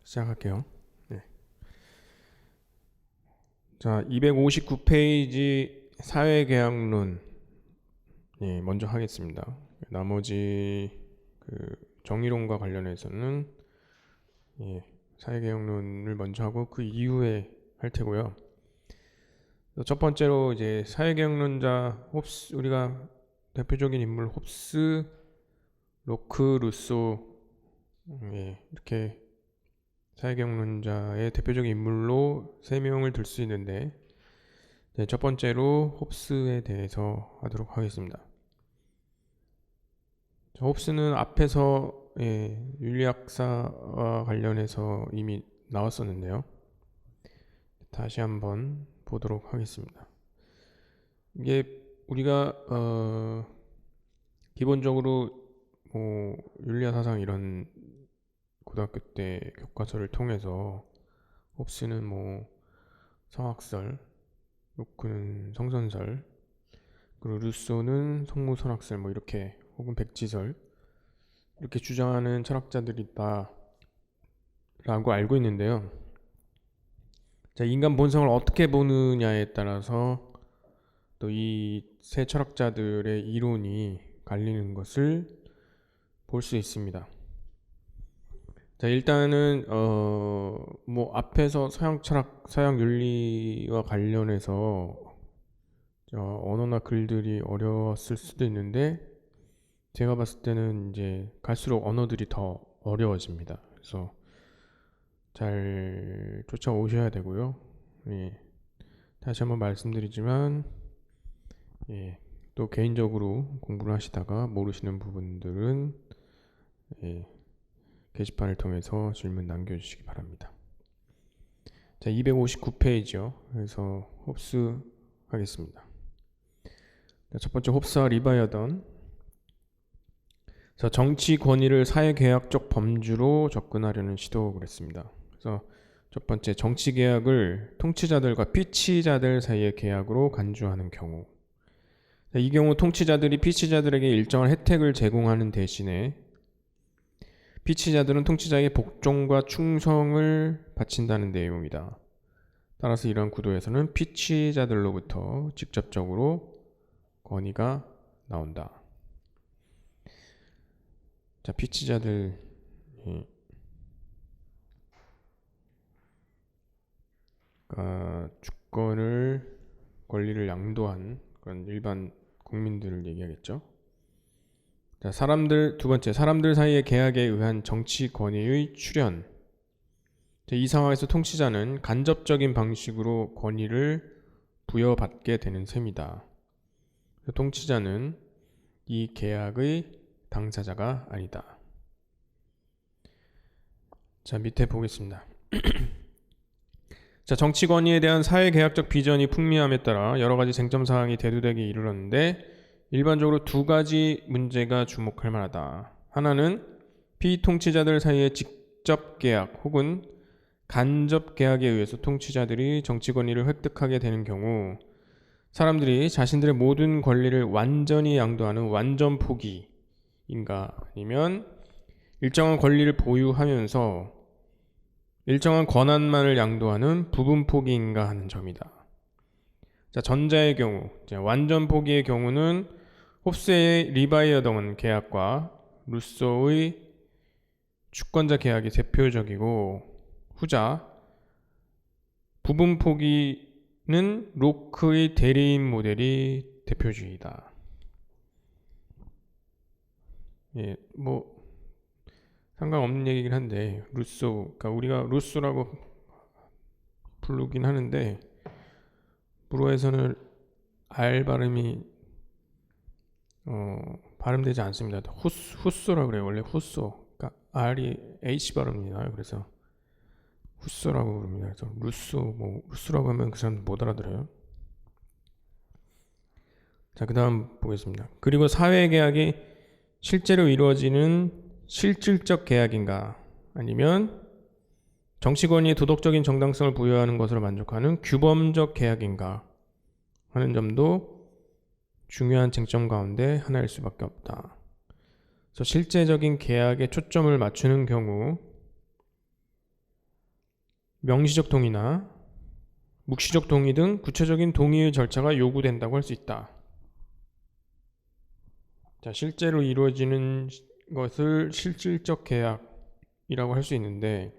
시작할게요. 네. 자, 259페이지 사회계약론 먼저 하겠습니다. 나머지 그 정의론과 관련해서는 사회계약론을 먼저 하고 그 이후에 할 테고요. 첫 번째로 이제 사회계약론자 홉스, 우리가 대표적인 인물 홉스, 로크, 루소 이렇게 사회경론자의 대표적인 인물로 3명을 들 수 있는데, 첫 번째로 홉스에 대해서 하도록 하겠습니다. 홉스는 앞에서 윤리학사와 관련해서 이미 나왔었는데요. 다시 한번 보도록 하겠습니다. 이게 우리가 기본적으로 윤리학 사상 이런 고등학교 때 교과서를 통해서 홉스는 성악설, 로크는 성선설, 그리고 루소는 성무설악설 이렇게 혹은 백지설 이렇게 주장하는 철학자들이 있다라고 알고 있는데요. 자, 인간 본성을 어떻게 보느냐에 따라서 또 이 세 철학자들의 이론이 갈리는 것을 볼 수 있습니다. 자, 일단은 앞에서 서양 철학, 서양 윤리와 관련해서 언어나 글들이 어려웠을 수도 있는데, 제가 봤을 때는 이제 갈수록 언어들이 더 어려워집니다. 그래서 잘 쫓아오셔야 되고요. 다시 한번 말씀드리지만, 또 개인적으로 공부를 하시다가 모르시는 부분들은 게시판을 통해서 질문 남겨주시기 바랍니다. 자, 259페이지요. 그래서 홉스 하겠습니다. 자, 첫 번째 홉스와 리바이어던. 자, 정치 권위를 사회계약적 범주로 접근하려는 시도 그랬습니다. 그래서 첫 번째, 정치 계약을 통치자들과 피치자들 사이의 계약으로 간주하는 경우. 자, 이 경우 통치자들이 피치자들에게 일정한 혜택을 제공하는 대신에 피치자들은 통치자의 복종과 충성을 바친다는 내용이다. 따라서 이러한 구도에서는 피치자들로부터 직접적으로 권위가 나온다. 자, 피치자들 주권을 권리를 양도한 그런 일반 국민들을 얘기하겠죠. 자, 두 번째, 사람들 사이의 계약에 의한 정치 권위의 출현. 자, 이 상황에서 통치자는 간접적인 방식으로 권위를 부여받게 되는 셈이다. 통치자는 이 계약의 당사자가 아니다. 자, 밑에 보겠습니다. 자, 정치 권위에 대한 사회계약적 비전이 풍미함에 따라 여러 가지 쟁점 사항이 대두되기 이르렀는데, 일반적으로 두 가지 문제가 주목할 만하다. 하나는 피통치자들 사이의 직접 계약 혹은 간접 계약에 의해서 통치자들이 정치 권위를 획득하게 되는 경우 사람들이 자신들의 모든 권리를 완전히 양도하는 완전 포기인가, 아니면 일정한 권리를 보유하면서 일정한 권한만을 양도하는 부분 포기인가 하는 점이다. 자, 전자의 경우, 완전 포기의 경우는 홉스의 리바이어던 계약과 루소의 주권자 계약이 대표적이고, 후자 부분 포기는 로크의 대리인 모델이 대표주의다. 상관없는 얘기긴 한데, 루소, 그러니까 우리가 루소라고 부르긴 하는데 불어에서는 R 발음이 발음되지 않습니다. 후소라고 그래요. 원래 후소. 그러니까 R이 H 발음이 나요. 그래서 후소라고 부릅니다. 그래서 루소라고 하면 그 사람 못 알아들어요. 자, 그 다음 보겠습니다. 그리고 사회계약이 실제로 이루어지는 실질적 계약인가, 아니면 정치권이 도덕적인 정당성을 부여하는 것으로 만족하는 규범적 계약인가 하는 점도 중요한 쟁점 가운데 하나일 수밖에 없다. 그래서 실제적인 계약에 초점을 맞추는 경우 명시적 동의나 묵시적 동의 등 구체적인 동의의 절차가 요구된다고 할 수 있다. 자, 실제로 이루어지는 것을 실질적 계약이라고 할 수 있는데,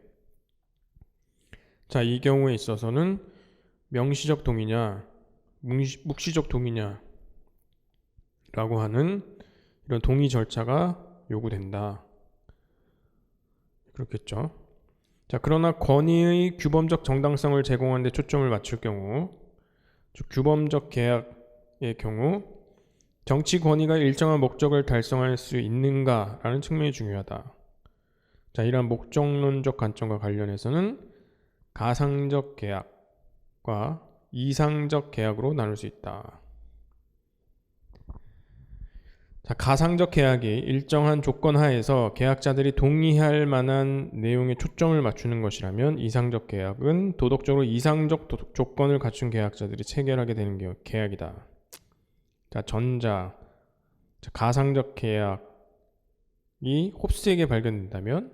자, 이 경우에 있어서는 명시적 동의냐, 묵시적 동의냐 라고 하는 이런 동의 절차가 요구된다. 그렇겠죠. 자, 그러나 권위의 규범적 정당성을 제공하는 데 초점을 맞출 경우, 즉 규범적 계약의 경우 정치 권위가 일정한 목적을 달성할 수 있는가라는 측면이 중요하다. 자, 이러한 목적론적 관점과 관련해서는 가상적 계약과 이상적 계약으로 나눌 수 있다. 자, 가상적 계약이 일정한 조건 하에서 계약자들이 동의할 만한 내용에 초점을 맞추는 것이라면, 이상적 계약은 도덕적으로 이상적 조건을 갖춘 계약자들이 체결하게 되는 계약이다. 자, 가상적 계약이 홉스에게 발견된다면,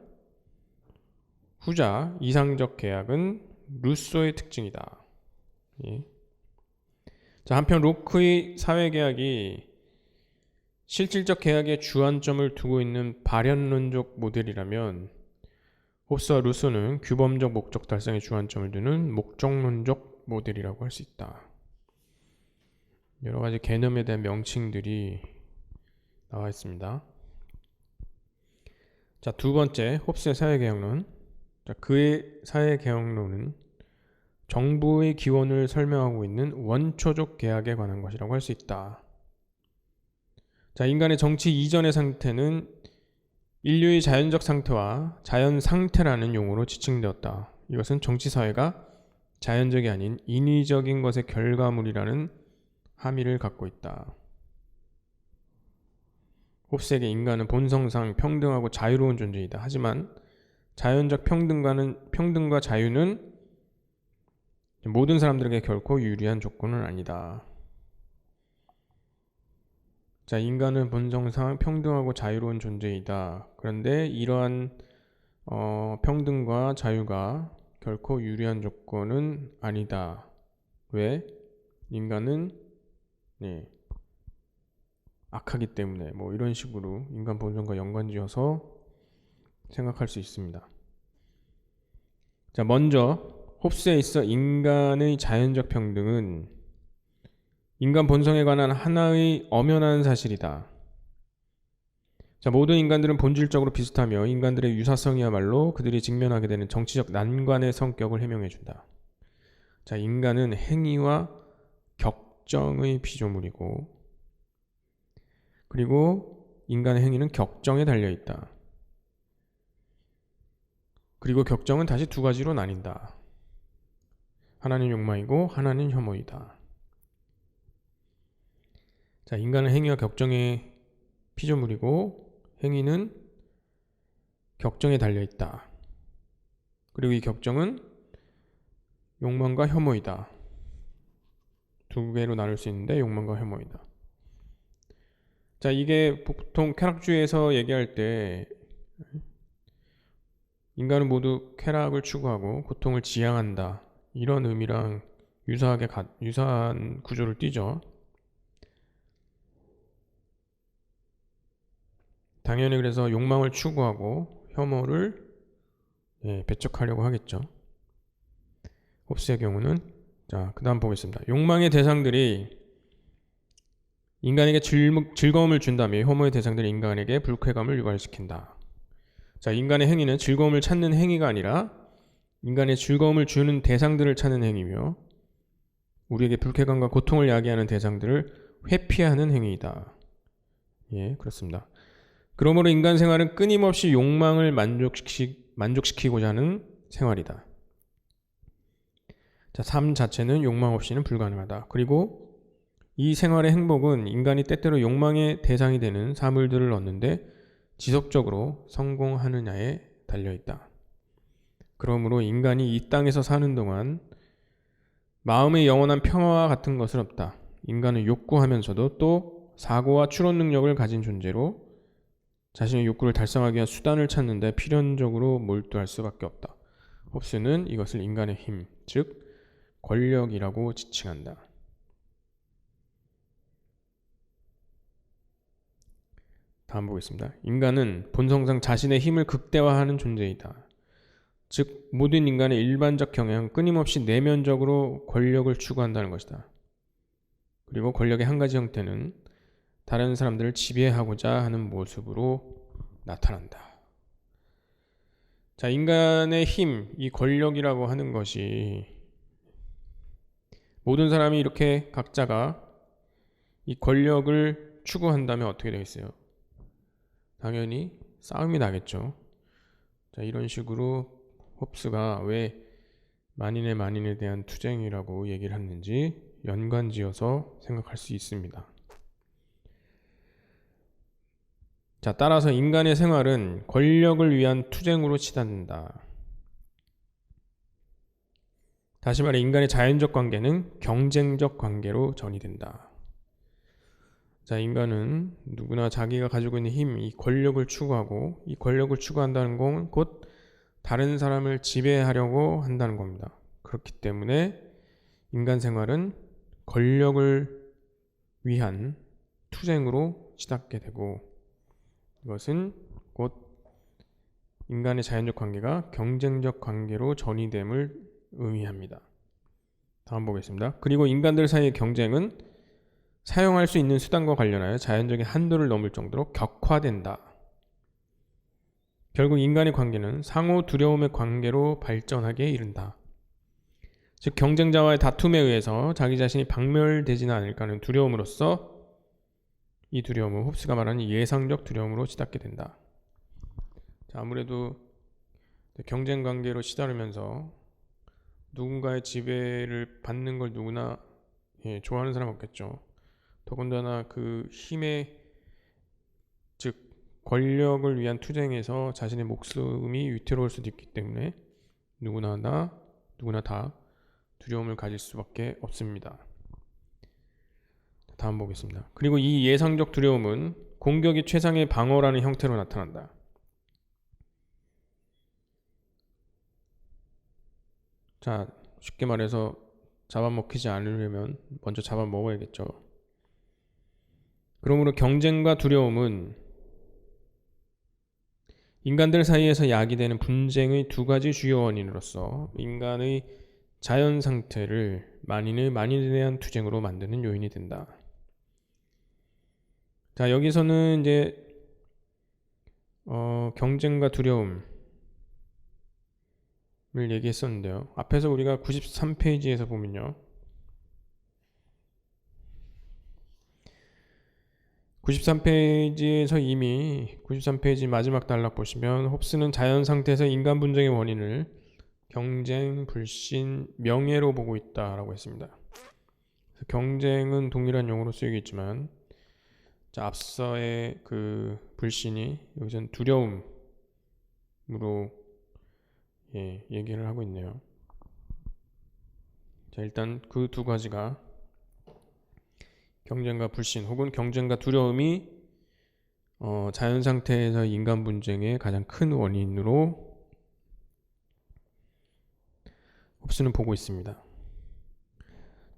후자 이상적 계약은 루소의 특징이다. 예. 자, 한편 로크의 사회계약이 실질적 계약에 주안점을 두고 있는 발현론적 모델이라면, 홉스와 루소는 규범적 목적 달성에 주안점을 두는 목적론적 모델이라고 할 수 있다. 여러 가지 개념에 대한 명칭들이 나와 있습니다. 자, 두 번째, 홉스의 사회개혁론. 자, 그의 사회개혁론은 정부의 기원을 설명하고 있는 원초적 계약에 관한 것이라고 할 수 있다. 자, 인간의 정치 이전의 상태는 인류의 자연적 상태와 자연 상태라는 용어로 지칭되었다. 이것은 정치 사회가 자연적이 아닌 인위적인 것의 결과물이라는 함의를 갖고 있다. 홉스에게 인간은 본성상 평등하고 자유로운 존재이다. 하지만 자연적 평등과 자유는 모든 사람들에게 결코 유리한 조건은 아니다. 자, 인간은 본성상 평등하고 자유로운 존재이다. 그런데 이러한 평등과 자유가 결코 유리한 조건은 아니다. 왜? 인간은 악하기 때문에, 뭐 이런 식으로 인간 본성과 연관지어서 생각할 수 있습니다. 자, 먼저 홉스에 있어 인간의 자연적 평등은 인간 본성에 관한 하나의 엄연한 사실이다. 자, 모든 인간들은 본질적으로 비슷하며 인간들의 유사성이야말로 그들이 직면하게 되는 정치적 난관의 성격을 해명해준다. 자, 인간은 행위와 격정의 피조물이고, 그리고 인간의 행위는 격정에 달려있다. 그리고 격정은 다시 두 가지로 나뉜다. 하나는 욕망이고 하나는 혐오이다. 자, 인간은 행위와 격정의 피조물이고 행위는 격정에 달려있다. 그리고 이 격정은 욕망과 혐오이다. 두 개로 나눌 수 있는데 욕망과 혐오이다. 자, 이게 보통 쾌락주의에서 얘기할 때 인간은 모두 쾌락을 추구하고 고통을 지향한다, 이런 의미랑 유사한 구조를 띠죠. 당연히 그래서 욕망을 추구하고 혐오를 배척하려고 하겠죠. 홉스의 경우는, 자, 그 다음 보겠습니다. 욕망의 대상들이 인간에게 즐거움을 준다며 혐오의 대상들이 인간에게 불쾌감을 유발시킨다. 자, 인간의 행위는 즐거움을 찾는 행위가 아니라 인간의 즐거움을 주는 대상들을 찾는 행위며, 우리에게 불쾌감과 고통을 야기하는 대상들을 회피하는 행위이다. 예, 그렇습니다. 그러므로 인간 생활은 끊임없이 욕망을 만족시키고자 하는 생활이다. 자, 삶 자체는 욕망 없이는 불가능하다. 그리고 이 생활의 행복은 인간이 때때로 욕망의 대상이 되는 사물들을 얻는데 지속적으로 성공하느냐에 달려있다. 그러므로 인간이 이 땅에서 사는 동안 마음의 영원한 평화와 같은 것은 없다. 인간은 욕구하면서도 또 사고와 추론 능력을 가진 존재로 자신의 욕구를 달성하기 위한 수단을 찾는 데 필연적으로 몰두할 수밖에 없다. 홉스는 이것을 인간의 힘, 즉 권력이라고 지칭한다. 다음 보겠습니다. 인간은 본성상 자신의 힘을 극대화하는 존재이다. 즉 모든 인간의 일반적 경향은 끊임없이 내면적으로 권력을 추구한다는 것이다. 그리고 권력의 한 가지 형태는 다른 사람들을 지배하고자 하는 모습으로 나타난다. 자, 인간의 힘, 이 권력이라고 하는 것이 모든 사람이 이렇게 각자가 이 권력을 추구한다면 어떻게 되겠어요? 당연히 싸움이 나겠죠. 자, 이런 식으로 홉스가 왜 만인에 대한 투쟁이라고 얘기를 했는지 연관지어서 생각할 수 있습니다. 자, 따라서 인간의 생활은 권력을 위한 투쟁으로 치닫는다. 다시 말해 인간의 자연적 관계는 경쟁적 관계로 전이된다. 자, 인간은 누구나 자기가 가지고 있는 힘, 이 권력을 추구하고 이 권력을 추구한다는 건 곧 다른 사람을 지배하려고 한다는 겁니다. 그렇기 때문에 인간 생활은 권력을 위한 투쟁으로 치닫게 되고 이것은 곧 인간의 자연적 관계가 경쟁적 관계로 전이됨을 의미합니다. 다음 보겠습니다. 그리고 인간들 사이의 경쟁은 사용할 수 있는 수단과 관련하여 자연적인 한도를 넘을 정도로 격화된다. 결국 인간의 관계는 상호 두려움의 관계로 발전하게 이른다. 즉 경쟁자와의 다툼에 의해서 자기 자신이 박멸되지는 않을까 하는 두려움으로써 이 두려움은 홉스가 말하는 예상적 두려움으로 치닫게 된다. 자, 아무래도 경쟁 관계로 치달으면서 누군가의 지배를 받는 걸 누구나 좋아하는 사람 없겠죠. 더군다나 그 힘의 즉 권력을 위한 투쟁에서 자신의 목숨이 위태로울 수도 있기 때문에 누구나 다 두려움을 가질 수밖에 없습니다. 다음 보겠습니다. 그리고 이 예상적 두려움은 공격이 최상의 방어라는 형태로 나타난다. 자, 쉽게 말해서 잡아먹히지 않으려면 먼저 잡아먹어야겠죠. 그러므로 경쟁과 두려움은 인간들 사이에서 야기되는 분쟁의 두 가지 주요 원인으로서 인간의 자연 상태를 만인에 대한 투쟁으로 만드는 요인이 된다. 자, 여기서는 이제 경쟁과 두려움을 얘기했었는데요. 앞에서 우리가 93페이지에서 보면요. 93페이지에서 이미 93페이지 마지막 단락 보시면 홉스는 자연 상태에서 인간 분쟁의 원인을 경쟁, 불신, 명예로 보고 있다라고 했습니다. 경쟁은 동일한 용어로 쓰이고 있지만 자, 앞서의 그 불신이 여기서는 두려움으로 얘기를 하고 있네요. 자, 일단 그 두 가지가 경쟁과 불신 혹은 경쟁과 두려움이 자연 상태에서 인간 분쟁의 가장 큰 원인으로 홉스는 보고 있습니다.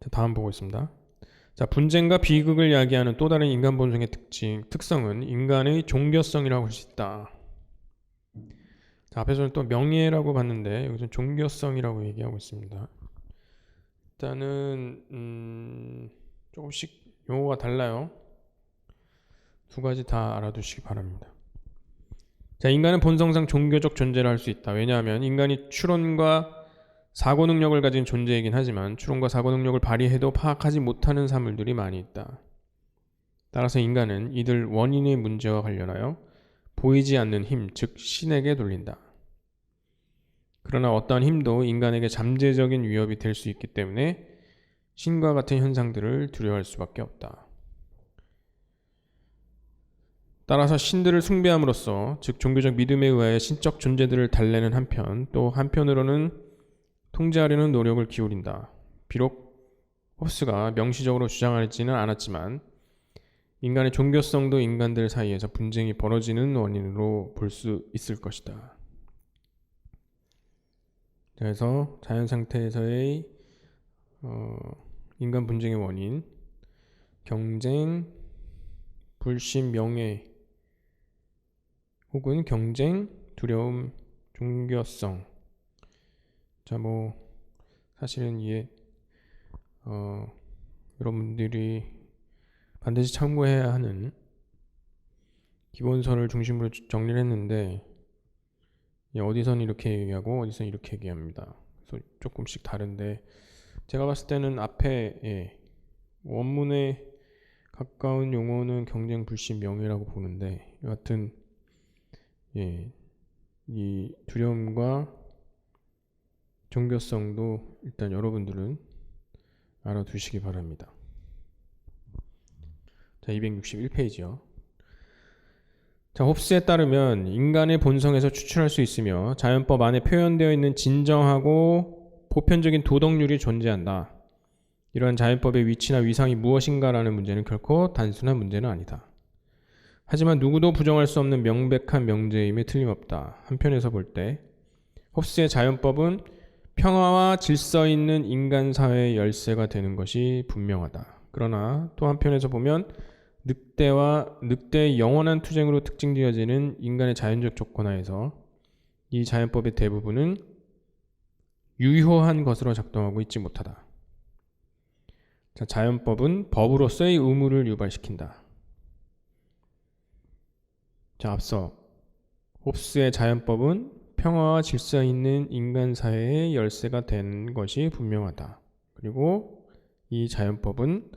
자, 다음 보고 있습니다. 자, 분쟁과 비극을 야기하는 또 다른 인간 본성의 특성은 인간의 종교성이라고 할 수 있다. 자, 앞에서는 또 명예라고 봤는데 여기서는 종교성이라고 얘기하고 있습니다. 일단은 조금씩 용어가 달라요. 두 가지 다 알아두시기 바랍니다. 자, 인간은 본성상 종교적 존재를 할 수 있다. 왜냐하면 인간이 추론과 사고 능력을 가진 존재이긴 하지만 추론과 사고 능력을 발휘해도 파악하지 못하는 사물들이 많이 있다. 따라서 인간은 이들 원인의 문제와 관련하여 보이지 않는 힘, 즉 신에게 돌린다. 그러나 어떠한 힘도 인간에게 잠재적인 위협이 될 수 있기 때문에 신과 같은 현상들을 두려워할 수밖에 없다. 따라서 신들을 숭배함으로써 즉 종교적 믿음에 의하여 신적 존재들을 달래는 한편 또 한편으로는 통제하려는 노력을 기울인다. 비록 홉스가 명시적으로 주장하지는 않았지만 인간의 종교성도 인간들 사이에서 분쟁이 벌어지는 원인으로 볼 수 있을 것이다. 그래서 자연 상태에서의 인간 분쟁의 원인, 경쟁, 불신, 명예, 혹은 경쟁, 두려움, 종교성. 자, 뭐 사실은 이게 여러분들이 반드시 참고해야 하는 기본서를 중심으로 정리를 했는데, 어디선 이렇게 얘기하고 어디선 이렇게 얘기합니다. 그래서 조금씩 다른데, 제가 봤을 때는 앞에 원문에 가까운 용어는 경쟁, 불신, 명예라고 보는데, 여하튼 이 두려움과 종교성도 일단 여러분들은 알아두시기 바랍니다. 자, 261페이지요. 자, 홉스에 따르면 인간의 본성에서 추출할 수 있으며 자연법 안에 표현되어 있는 진정하고 보편적인 도덕률이 존재한다. 이러한 자연법의 위치나 위상이 무엇인가라는 문제는 결코 단순한 문제는 아니다. 하지만 누구도 부정할 수 없는 명백한 명제임에 틀림없다. 한편에서 볼 때 홉스의 자연법은 평화와 질서 있는 인간 사회의 열쇠가 되는 것이 분명하다. 그러나 또 한편에서 보면 늑대의 영원한 투쟁으로 특징지어지는 인간의 자연적 조건 하에서 이 자연법의 대부분은 유효한 것으로 작동하고 있지 못하다. 자, 자연법은 법으로서의 의무를 유발시킨다. 자, 앞서 홉스의 자연법은 평화와 질서 있는 인간 사회의 열쇠가 된 것이 분명하다. 그리고 이 자연법은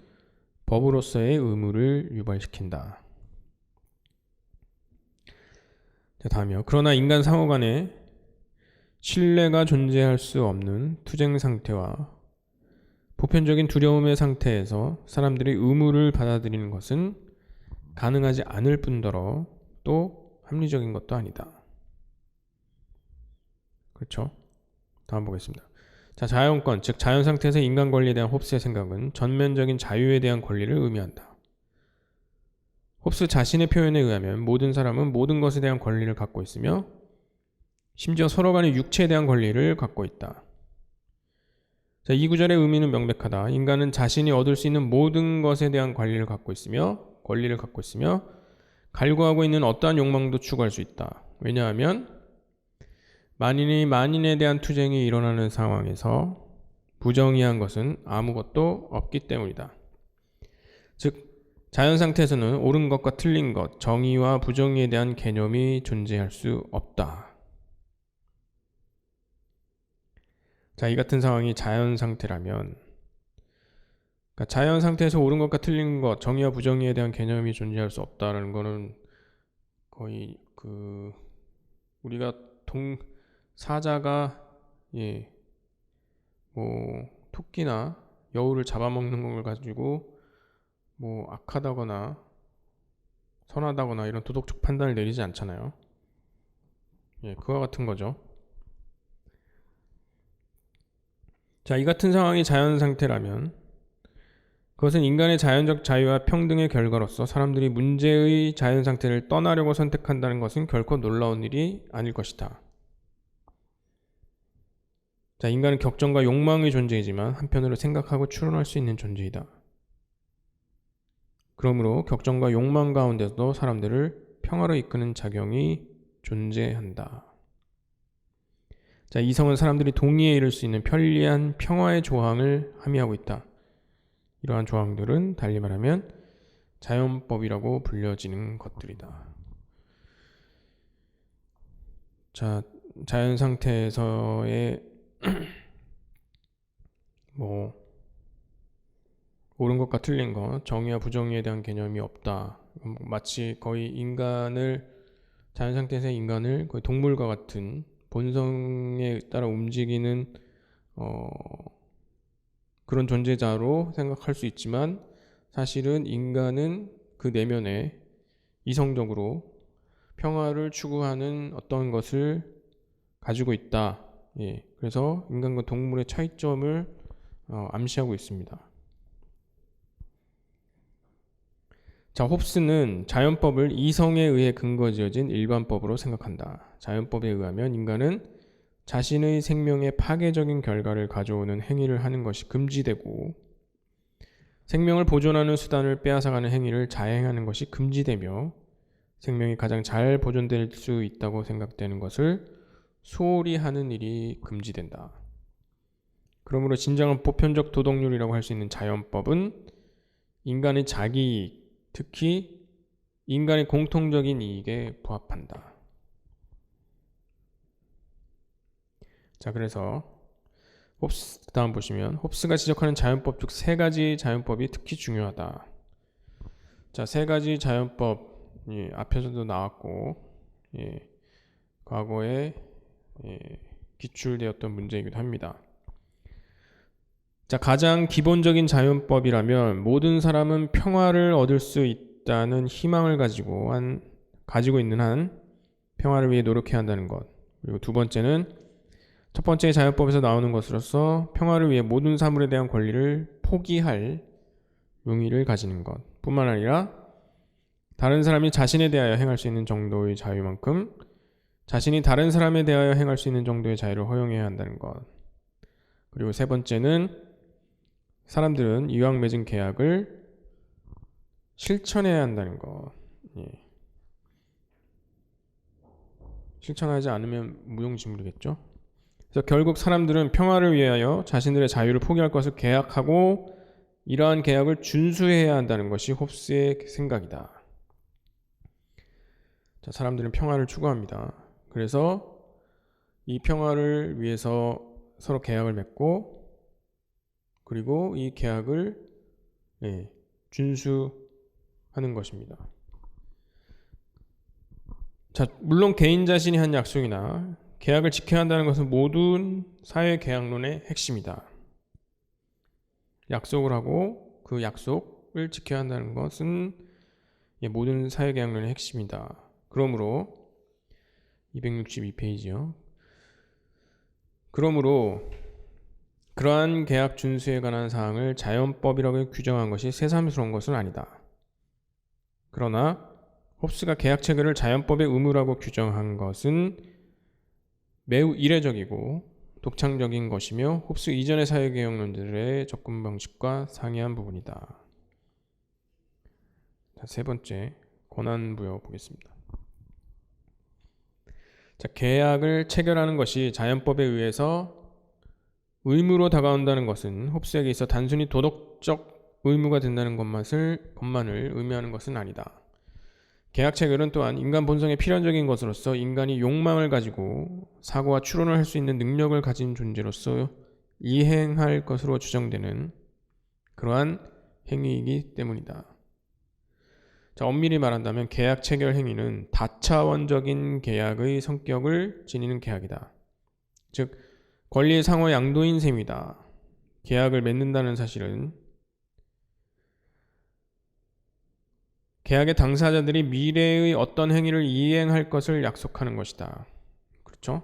법으로서의 의무를 유발시킨다. 자, 다음이요. 그러나 인간 상호 간에 신뢰가 존재할 수 없는 투쟁 상태와 보편적인 두려움의 상태에서 사람들이 의무를 받아들이는 것은 가능하지 않을 뿐더러 또 합리적인 것도 아니다. 그렇죠? 다음 보겠습니다. 자, 자연권, 즉 자연 상태에서 인간 권리에 대한 홉스의 생각은 전면적인 자유에 대한 권리를 의미한다. 홉스 자신의 표현에 의하면 모든 사람은 모든 것에 대한 권리를 갖고 있으며 심지어 서로 간의 육체에 대한 권리를 갖고 있다. 자, 이 구절의 의미는 명백하다. 인간은 자신이 얻을 수 있는 모든 것에 대한 권리를 갖고 있으며 갈구하고 있는 어떠한 욕망도 추구할 수 있다. 왜냐하면 만인이 만인에 대한 투쟁이 일어나는 상황에서 부정의한 것은 아무것도 없기 때문이다. 즉 자연 상태에서는 옳은 것과 틀린 것, 정의와 부정의에 대한 개념이 존재할 수 없다. 자, 이 같은 상황이 자연 상태라면, 그러니까 자연 상태에서 옳은 것과 틀린 것, 정의와 부정의에 대한 개념이 존재할 수 없다는 거는 거의 우리가 사자가 토끼나 여우를 잡아먹는 걸 가지고 악하다거나 선하다거나 이런 도덕적 판단을 내리지 않잖아요. 그와 같은 거죠. 자, 이 같은 상황이 자연 상태라면 그것은 인간의 자연적 자유와 평등의 결과로서 사람들이 문제의 자연 상태를 떠나려고 선택한다는 것은 결코 놀라운 일이 아닐 것이다. 자, 인간은 격정과 욕망의 존재이지만 한편으로 생각하고 추론할 수 있는 존재이다. 그러므로 격정과 욕망 가운데서도 사람들을 평화로 이끄는 작용이 존재한다. 자, 이성은 사람들이 동의에 이를 수 있는 편리한 평화의 조항을 함의하고 있다. 이러한 조항들은 달리 말하면 자연법이라고 불려지는 것들이다. 자, 자연 상태에서의 옳은 것과 틀린 것, 정의와 부정의에 대한 개념이 없다. 마치 거의 자연 상태에서의 인간을 거의 동물과 같은 본성에 따라 움직이는 그런 존재자로 생각할 수 있지만, 사실은 인간은 그 내면에 이성적으로 평화를 추구하는 어떤 것을 가지고 있다. 그래서 인간과 동물의 차이점을 암시하고 있습니다. 자, 홉스는 자연법을 이성에 의해 근거지어진 일반법으로 생각한다. 자연법에 의하면 인간은 자신의 생명에 파괴적인 결과를 가져오는 행위를 하는 것이 금지되고 생명을 보존하는 수단을 빼앗아가는 행위를 자행하는 것이 금지되며 생명이 가장 잘 보존될 수 있다고 생각되는 것을 소홀히 하는 일이 금지된다. 그러므로 진정한 보편적 도덕률이라고 할 수 있는 자연법은 인간의 자기이익, 특히 인간의 공통적인 이익에 부합한다. 자, 그래서 홉스 다음 보시면 홉스가 지적하는 자연법 중 세 가지 자연법이 특히 중요하다. 자, 세 가지 자연법 앞에서도 나왔고 과거에 기출되었던 문제이기도 합니다. 자, 가장 기본적인 자연법이라면 모든 사람은 평화를 얻을 수 있다는 희망을 가지고 있는 한 평화를 위해 노력해야 한다는 것. 그리고 두 번째는 첫 번째 자연법에서 나오는 것으로서 평화를 위해 모든 사물에 대한 권리를 포기할 용의를 가지는 것 뿐만 아니라 다른 사람이 자신에 대하여 행할 수 있는 정도의 자유만큼 자신이 다른 사람에 대하여 행할 수 있는 정도의 자유를 허용해야 한다는 것. 그리고 세 번째는 사람들은 이왕 맺은 계약을 실천해야 한다는 것. 실천하지 않으면 무용지물이겠죠. 그래서 결국 사람들은 평화를 위하여 자신들의 자유를 포기할 것을 계약하고 이러한 계약을 준수해야 한다는 것이 홉스의 생각이다. 자, 사람들은 평화를 추구합니다. 그래서 이 평화를 위해서 서로 계약을 맺고 그리고 이 계약을 준수하는 것입니다. 자, 물론 개인 자신이 한 약속이나 계약을 지켜야 한다는 것은 모든 사회 계약론의 핵심이다. 약속을 하고 그 약속을 지켜야 한다는 것은 모든 사회 계약론의 핵심이다. 그러므로 262페이지요. 그러므로 그러한 계약 준수에 관한 사항을 자연법이라고 규정한 것이 새삼스러운 것은 아니다. 그러나 홉스가 계약 체결을 자연법의 의무라고 규정한 것은 매우 이례적이고 독창적인 것이며 홉스 이전의 사회개혁론들의 접근 방식과 상이한 부분이다. 자, 세 번째, 권한부여 보겠습니다. 자, 계약을 체결하는 것이 자연법에 의해서 의무로 다가온다는 것은 홉스에게 있어 단순히 도덕적 의무가 된다는 것만을 의미하는 것은 아니다. 계약 체결은 또한 인간 본성에 필연적인 것으로서 인간이 욕망을 가지고 사고와 추론을 할 수 있는 능력을 가진 존재로서 이행할 것으로 추정되는 그러한 행위이기 때문이다. 자, 엄밀히 말한다면 계약 체결 행위는 다차원적인 계약의 성격을 지니는 계약이다. 즉 권리의 상호 양도인 셈이다. 계약을 맺는다는 사실은 계약의 당사자들이 미래의 어떤 행위를 이행할 것을 약속하는 것이다. 그렇죠?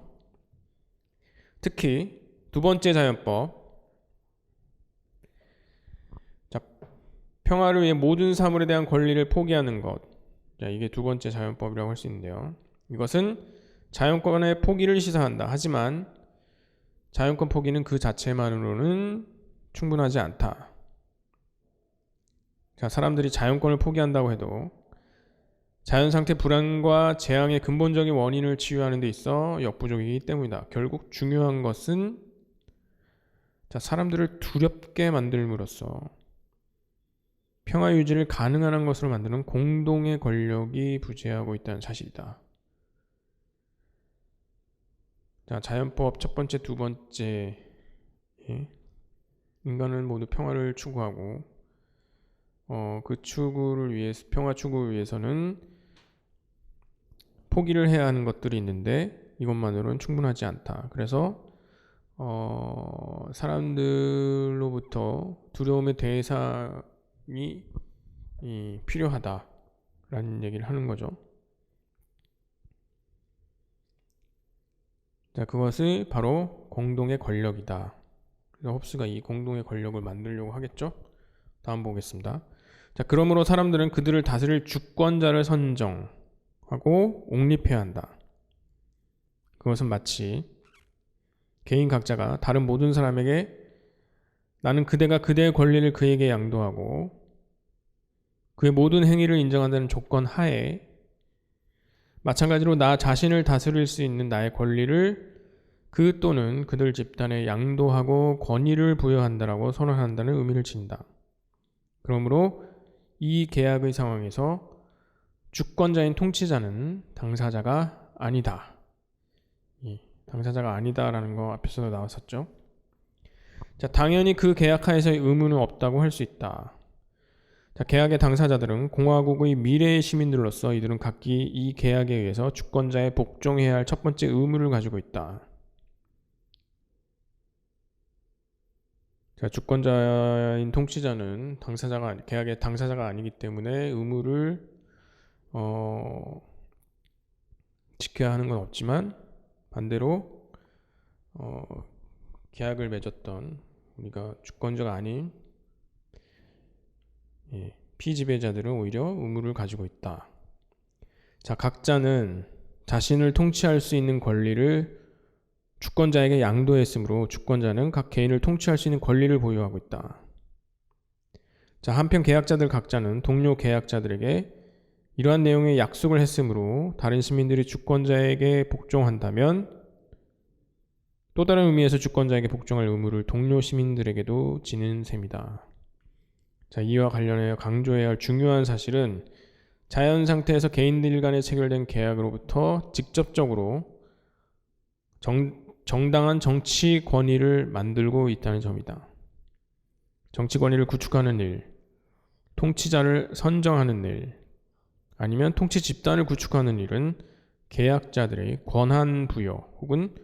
특히 두 번째 자연법, 자, 평화를 위해 모든 사물에 대한 권리를 포기하는 것. 자, 이게 두 번째 자연법이라고 할 수 있는데요. 이것은 자연권의 포기를 시사한다. 하지만 자연권 포기는 그 자체만으로는 충분하지 않다. 자, 사람들이 자연권을 포기한다고 해도 자연상태 불안과 재앙의 근본적인 원인을 치유하는 데 있어 역부족이기 때문이다. 결국 중요한 것은 사람들을 두렵게 만들므로써 평화 유지를 가능한 한 것으로 만드는 공동의 권력이 부재하고 있다는 사실이다. 자, 자연법 첫 번째, 두 번째, 인간은 모두 평화를 추구하고 그 추구를 위해서, 평화 추구를 위해서는 포기를 해야 하는 것들이 있는데 이것만으로는 충분하지 않다. 그래서 사람들로부터 두려움의 대상이 필요하다라는 얘기를 하는 거죠. 자, 그것이 바로 공동의 권력이다. 그래서 홉스가 이 공동의 권력을 만들려고 하겠죠. 다음 보겠습니다. 자, 그러므로 사람들은 그들을 다스릴 주권자를 선정하고 옹립해야 한다. 그것은 마치 개인 각자가 다른 모든 사람에게 나는 그대가 그대의 권리를 그에게 양도하고 그의 모든 행위를 인정한다는 조건 하에 마찬가지로 나 자신을 다스릴 수 있는 나의 권리를 그 또는 그들 집단에 양도하고 권위를 부여한다라고 선언한다는 의미를 지닌다. 그러므로 이 계약의 상황에서 주권자인 통치자는 당사자가 아니다. 당사자가 아니다라는 거 앞에서도 나왔었죠. 자, 당연히 그 계약 하에서의 의무는 없다고 할 수 있다. 자, 계약의 당사자들은 공화국의 미래의 시민들로서 이들은 각기 이 계약에 의해서 주권자에 복종해야 할 첫 번째 의무를 가지고 있다. 자, 주권자인 통치자는 계약의 당사자가 아니기 때문에 의무를 지켜야 하는 건 없지만 반대로 계약을 맺었던 우리가 주권자가 아닌 피지배자들은 오히려 의무를 가지고 있다. 자, 각자는 자신을 통치할 수 있는 권리를 주권자에게 양도했으므로 주권자는 각 개인을 통치할 수 있는 권리를 보유하고 있다. 자, 한편 계약자들 각자는 동료 계약자들에게 이러한 내용의 약속을 했으므로 다른 시민들이 주권자에게 복종한다면 또 다른 의미에서 주권자에게 복종할 의무를 동료 시민들에게도 지는 셈이다. 자, 이와 관련하여 강조해야 할 중요한 사실은 자연 상태에서 개인들 간에 체결된 계약으로부터 직접적으로 정당한 정치 권위를 만들고 있다는 점이다. 정치 권위를 구축하는 일, 통치자를 선정하는 일, 아니면 통치 집단을 구축하는 일은 계약자들의 권한 부여 혹은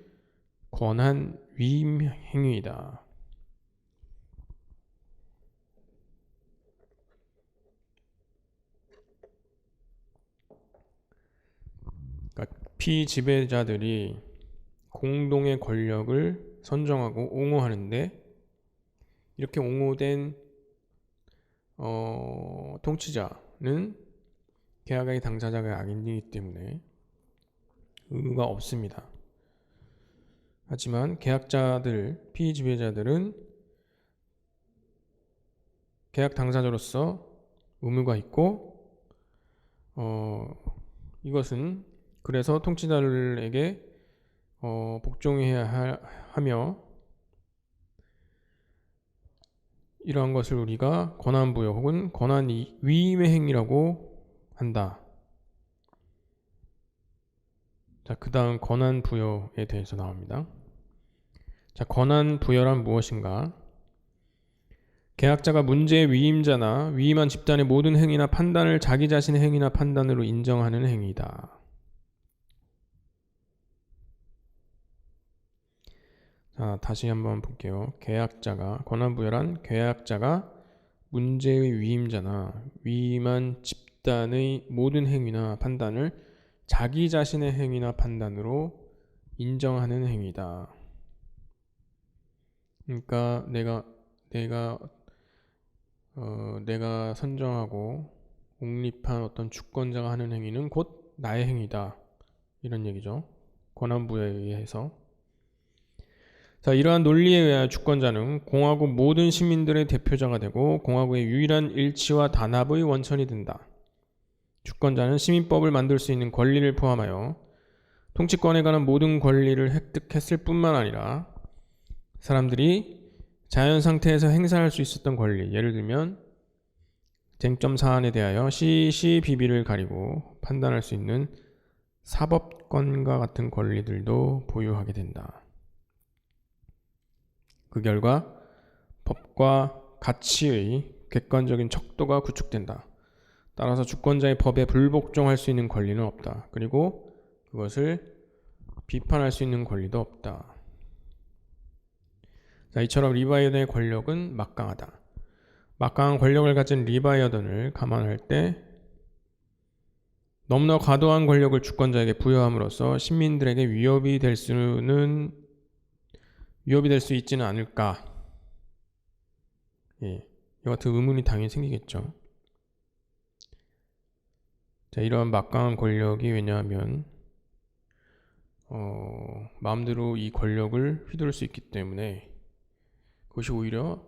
권한 위임 행위이다. 그러니까 피지배자들이 공동의 권력을 선정하고 옹호하는데 이렇게 옹호된 통치자는 계약의 당사자가 아니기 때문에 의무가 없습니다. 하지만 계약자들, 피지배자들은 계약 당사자로서 의무가 있고 이것은 그래서 통치자들에게 복종해야 하며 이러한 것을 우리가 권한 부여 혹은 권한 위임의 행위라고 한다. 자, 그 다음 권한 부여에 대해서 나옵니다. 자, 권한 부여란 무엇인가? 계약자가 문제의 위임자나 위임한 집단의 모든 행위나 판단을 자기 자신의 행위나 판단으로 인정하는 행위다. 자, 다시 한번 볼게요. 권한 부여란 계약자가 문제의 위임자나 위임한 집단의 모든 행위나 판단을 자기 자신의 행위나 판단으로 인정하는 행위다. 그러니까 내가 선정하고 옹립한 어떤 주권자가 하는 행위는 곧 나의 행위다. 이런 얘기죠. 권한부여에 의해서. 자, 이러한 논리에 의하여 주권자는 공화국 모든 시민들의 대표자가 되고 공화국의 유일한 일치와 단합의 원천이 된다. 주권자는 시민법을 만들 수 있는 권리를 포함하여 통치권에 관한 모든 권리를 획득했을 뿐만 아니라 사람들이 자연 상태에서 행사할 수 있었던 권리, 예를 들면 쟁점 사안에 대하여 시시비비를 가리고 판단할 수 있는 사법권과 같은 권리들도 보유하게 된다. 그 결과 법과 가치의 객관적인 척도가 구축된다. 따라서 주권자의 법에 불복종할 수 있는 권리는 없다. 그리고 그것을 비판할 수 있는 권리도 없다. 자, 이처럼 리바이어던의 권력은 막강하다. 막강한 권력을 가진 리바이어던을 감안할 때 너무나 과도한 권력을 주권자에게 부여함으로써 시민들에게 위협이 될 수 있지는 않을까? 이와 같은 의문이 당연히 생기겠죠. 자, 이러한 막강한 권력이 왜냐하면 마음대로 이 권력을 휘두를 수 있기 때문에 그것이 오히려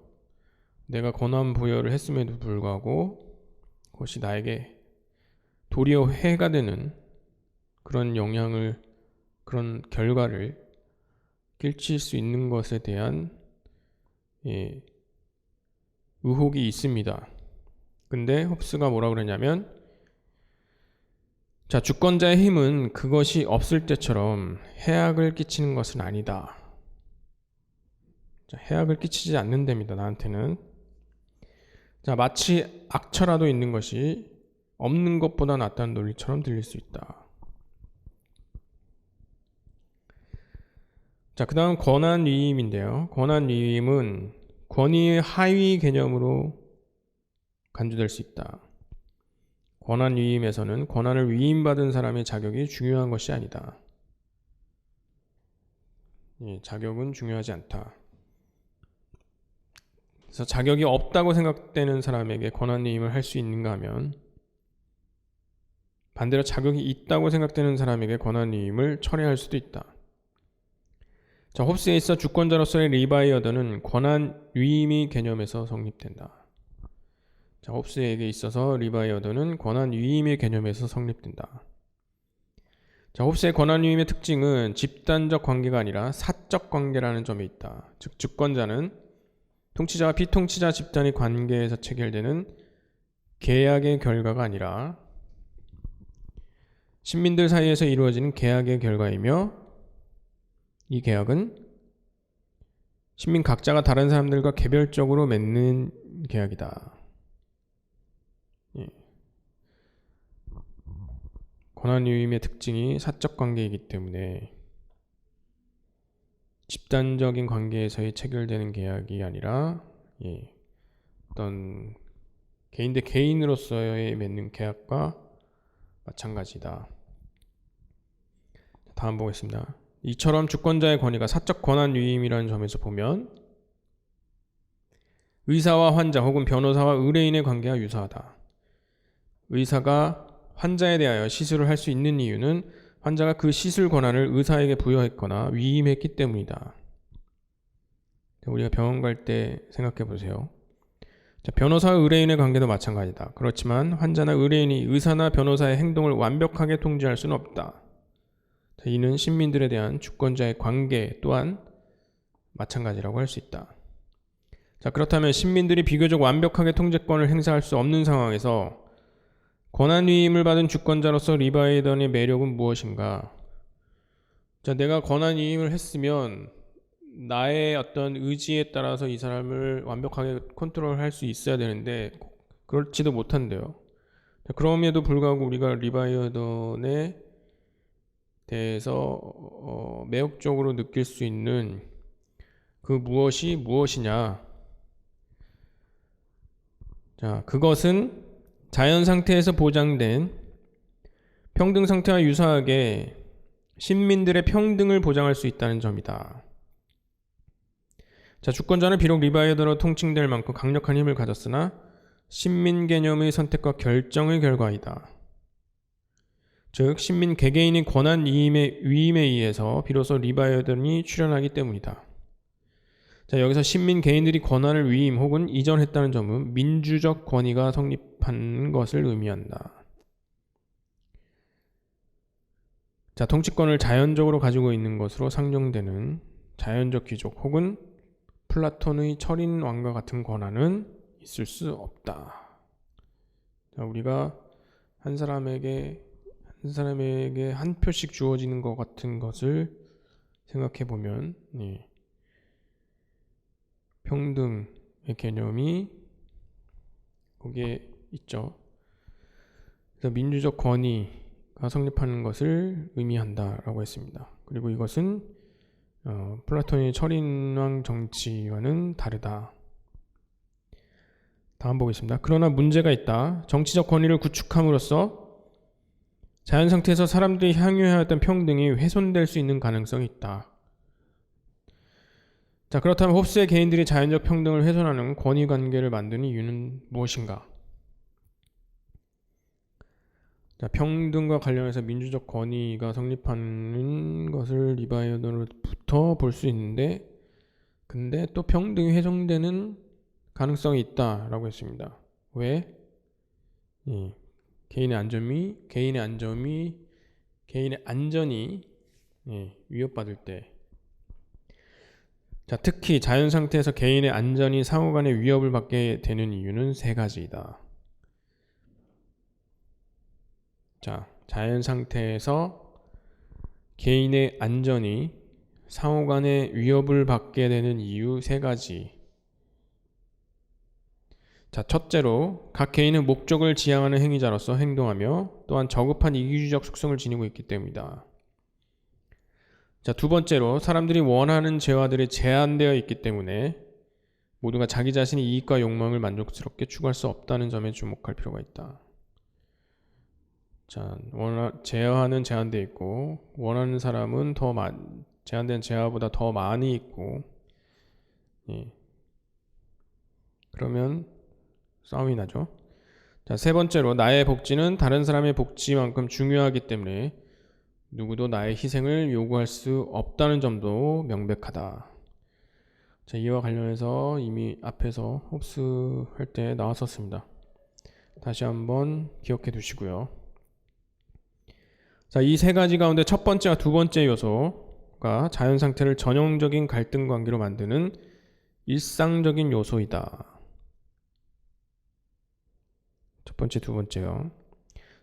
내가 권한 부여를 했음에도 불구하고 그것이 나에게 도리어 해가 되는 그런 영향을, 그런 결과를 끼칠 수 있는 것에 대한 의혹이 있습니다. 근데 홉스가 뭐라 그러냐면, 자, 주권자의 힘은 그것이 없을 때처럼 해악을 끼치는 것은 아니다. 자, 해악을 끼치지 않는답니다, 나한테는. 자, 마치 악처라도 있는 것이 없는 것보다 낫다는 논리처럼 들릴 수 있다. 자, 그 다음 권한위임인데요. 권한위임은 권위의 하위 개념으로 간주될 수 있다. 권한위임에서는 권한을 위임받은 사람의 자격이 중요한 것이 아니다. 자격은 중요하지 않다. 그래서 자격이 없다고 생각되는 사람에게 권한위임을 할 수 있는가 하면, 반대로 자격이 있다고 생각되는 사람에게 권한위임을 철회할 수도 있다. 자, 홉스에 있어 주권자로서의 리바이어더는 권한위임의 개념에서 성립된다. 자, 홉스에게 있어서 리바이어더는 권한위임의 개념에서 성립된다. 자, 홉스의 권한위임의 특징은 집단적 관계가 아니라 사적 관계라는 점에 있다. 즉, 주권자는 통치자와 비통치자 집단의 관계에서 체결되는 계약의 결과가 아니라 신민들 사이에서 이루어지는 계약의 결과이며, 이 계약은 신민 각자가 다른 사람들과 개별적으로 맺는 계약이다. 권한위임의 특징이 사적 관계이기 때문에 집단적인 관계에서의 체결되는 계약이 아니라 어떤 개인 대 개인으로서의 맺는 계약과 마찬가지다. 다음 보겠습니다. 이처럼 주권자의 권위가 사적 권한위임이라는 점에서 보면 의사와 환자 혹은 변호사와 의뢰인의 관계가 유사하다. 의사가 환자에 대하여 시술을 할 수 있는 이유는 환자가 그 시술 권한을 의사에게 부여했거나 위임했기 때문이다. 우리가 병원 갈 때 생각해 보세요. 자, 변호사와 의뢰인의 관계도 마찬가지다. 그렇지만 환자나 의뢰인이 의사나 변호사의 행동을 완벽하게 통제할 수는 없다. 자, 이는 신민들에 대한 주권자의 관계 또한 마찬가지라고 할 수 있다. 자, 그렇다면 신민들이 비교적 완벽하게 통제권을 행사할 수 없는 상황에서 권한위임을 받은 주권자로서 리바이어더의 매력은 무엇인가? 자, 내가 권한위임을 했으면 나의 어떤 의지에 따라서 이 사람을 완벽하게 컨트롤할 수 있어야 되는데 그렇지도 못한대요. 자, 그럼에도 불구하고 우리가 리바이어더에 대해서 매혹적으로 느낄 수 있는 그 무엇이 무엇이냐? 자, 그것은 자연 상태에서 보장된 평등 상태와 유사하게 신민들의 평등을 보장할 수 있다는 점이다. 자, 주권자는 비록 리바이어더로 통칭될 만큼 강력한 힘을 가졌으나 신민 개념의 선택과 결정의 결과이다. 즉, 신민 개개인의 권한 위임에 의해서 비로소 리바이어더니 출현하기 때문이다. 자, 여기서 신민 개인들이 권한을 위임 혹은 이전했다는 점은 민주적 권위가 성립한 것을 의미한다. 자, 통치권을 자연적으로 가지고 있는 것으로 상정되는 자연적 귀족 혹은 플라톤의 철인 왕과 같은 권한은 있을 수 없다. 자, 우리가 한 사람에게 한 표씩 주어지는 것 같은 것을 생각해 보면 평등의 개념이 거기에 있죠. 그래서 민주적 권위가 성립하는 것을 의미한다라고 했습니다. 그리고 이것은 플라톤의 철인왕 정치와는 다르다. 다음 보겠습니다. 그러나 문제가 있다. 정치적 권위를 구축함으로써 자연 상태에서 사람들이 향유해왔던 평등이 훼손될 수 있는 가능성이 있다. 자, 그렇다면 홉스의 개인들이 자연적 평등을 훼손하는 권위관계를 만드는 이유는 무엇인가? 자, 평등과 관련해서 민주적 권위가 성립하는 것을 리바이어던으로부터 볼 수 있는데, 근데 또 평등이 훼손되는 가능성이 있다라고 했습니다. 왜? 개인의 안전이 위협받을 때. 자, 특히 자연 상태에서 개인의 안전이 상호간의 위협을 받게 되는 이유는 세 가지이다. 자, 자연 상태에서 개인의 안전이 상호간의 위협을 받게 되는 이유 세 가지. 자, 첫째로 각 개인은 목적을 지향하는 행위자로서 행동하며 또한 저급한 이기주의적 속성을 지니고 있기 때문이다. 자, 두 번째로 사람들이 원하는 재화들이 제한되어 있기 때문에 모두가 자기 자신의 이익과 욕망을 만족스럽게 추구할 수 없다는 점에 주목할 필요가 있다. 자, 재화는 제한되어 있고 원하는 사람은 제한된 재화보다 더 많이 있고, 그러면 싸움이 나죠. 자, 세 번째로 나의 복지는 다른 사람의 복지만큼 중요하기 때문에 누구도 나의 희생을 요구할 수 없다는 점도 명백하다. 자, 이와 관련해서 이미 앞에서 홉스 할 때 나왔었습니다. 다시 한번 기억해 두시고요. 자, 이 세 가지 가운데 첫 번째와 두 번째 요소가 자연 상태를 전형적인 갈등 관계로 만드는 일상적인 요소이다. 첫 번째, 두 번째요.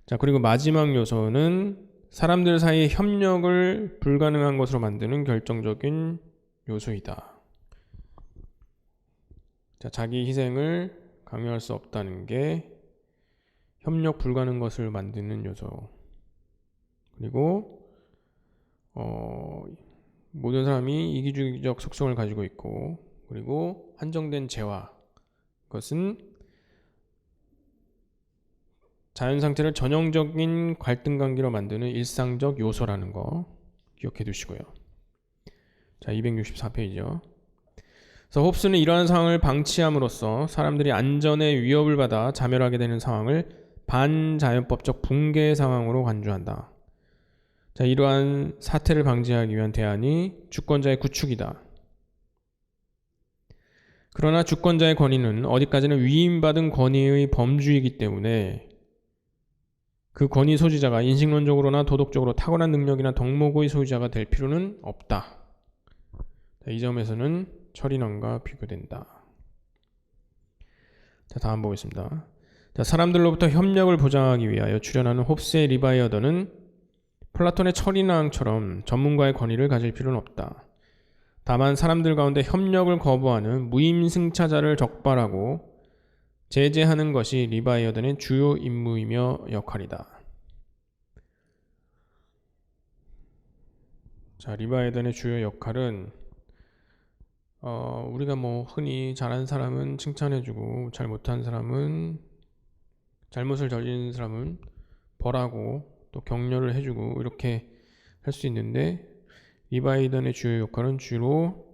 자, 그리고 마지막 요소는 사람들 사이의 협력을 불가능한 것으로 만드는 결정적인 요소이다. 자, 자기 희생을 강요할 수 없다는 게 협력 불가능한 것을 만드는 요소. 그리고 모든 사람이 이기주의적 속성을 가지고 있고, 그리고 한정된 재화, 그것은 자연 상태를 전형적인 갈등 관계로 만드는 일상적 요소라는 거 기억해 두시고요. 자, 264페이지요. 그래서 홉스는 이러한 상황을 방치함으로써 사람들이 안전에 위협을 받아 자멸하게 되는 상황을 반자연법적 붕괴 상황으로 간주한다. 자, 이러한 사태를 방지하기 위한 대안이 주권자의 구축이다. 그러나 주권자의 권위는 어디까지는 위임받은 권위의 범주이기 때문에 그 권위 소지자가 인식론적으로나 도덕적으로 탁월한 능력이나 덕목의 소유자가 될 필요는 없다. 자, 이 점에서는 철인왕과 비교된다. 자, 다음 보겠습니다. 자, 사람들로부터 협력을 보장하기 위하여 출연하는 홉스의 리바이어던은 플라톤의 철인왕처럼 전문가의 권위를 가질 필요는 없다. 다만 사람들 가운데 협력을 거부하는 무임승차자를 적발하고 제재하는 것이 리바이어던의 주요 임무이며 역할이다. 자, 리바이어던의 주요 역할은 우리가 흔히 잘하는 사람은 칭찬해주고 잘못한 사람은, 잘못을 저지른 사람은 벌하고 또 격려를 해주고 이렇게 할 수 있는데, 리바이어던의 주요 역할은 주로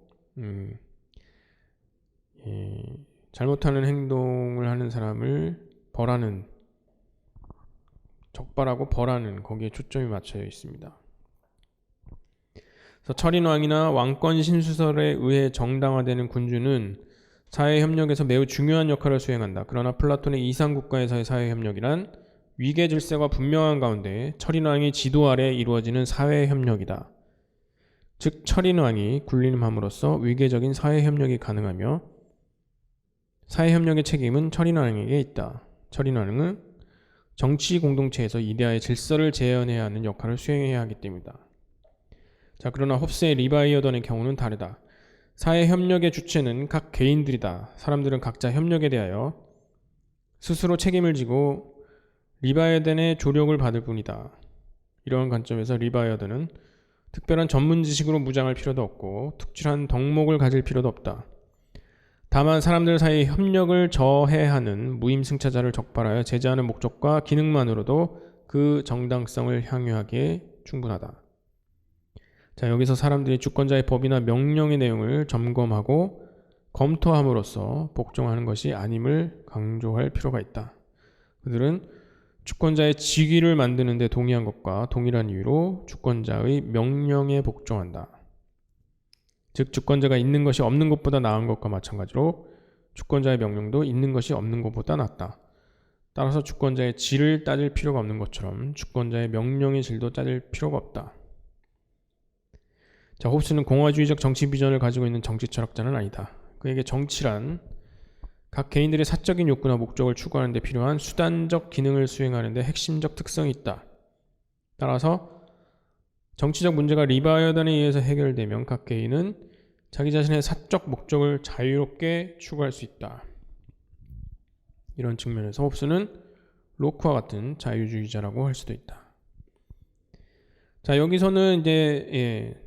잘못하는 행동을 하는 사람을 적발하고 벌하는, 거기에 초점이 맞춰져 있습니다. 그래서 철인왕이나 왕권 신수설에 의해 정당화되는 군주는 사회협력에서 매우 중요한 역할을 수행한다. 그러나 플라톤의 이상국가에서의 사회협력이란 위계 질서가 분명한 가운데 철인왕의 지도 아래 이루어지는 사회협력이다. 즉 철인왕이 군림함으로써 위계적인 사회협력이 가능하며 사회협력의 책임은 철인왕에게 있다. 철인왕은 정치 공동체에서 이데아의 질서를 재현해야 하는 역할을 수행해야 하기 때문이다. 자, 그러나 홉스의 리바이어던의 경우는 다르다. 사회협력의 주체는 각 개인들이다. 사람들은 각자 협력에 대하여 스스로 책임을 지고 리바이어던의 조력을 받을 뿐이다. 이러한 관점에서 리바이어던은 특별한 전문 지식으로 무장할 필요도 없고 특출한 덕목을 가질 필요도 없다. 다만 사람들 사이의 협력을 저해하는 무임승차자를 적발하여 제재하는 목적과 기능만으로도 그 정당성을 향유하기에 충분하다. 자, 여기서 사람들이 주권자의 법이나 명령의 내용을 점검하고 검토함으로써 복종하는 것이 아님을 강조할 필요가 있다. 그들은 주권자의 직위를 만드는 데 동의한 것과 동일한 이유로 주권자의 명령에 복종한다. 즉 주권자가 있는 것이 없는 것보다 나은 것과 마찬가지로 주권자의 명령도 있는 것이 없는 것보다 낫다. 따라서 주권자의 질을 따질 필요가 없는 것처럼 주권자의 명령의 질도 따질 필요가 없다. 자, 홉스는 공화주의적 정치 비전을 가지고 있는 정치 철학자는 아니다. 그에게 정치란 각 개인들의 사적인 욕구나 목적을 추구하는 데 필요한 수단적 기능을 수행하는 데 핵심적 특성이 있다. 따라서 정치적 문제가 리바이어던에 의해서 해결되면 각 개인은 자기 자신의 사적 목적을 자유롭게 추구할 수 있다. 이런 측면에서 홉스는 로크와 같은 자유주의자라고 할 수도 있다. 자, 여기서는 이제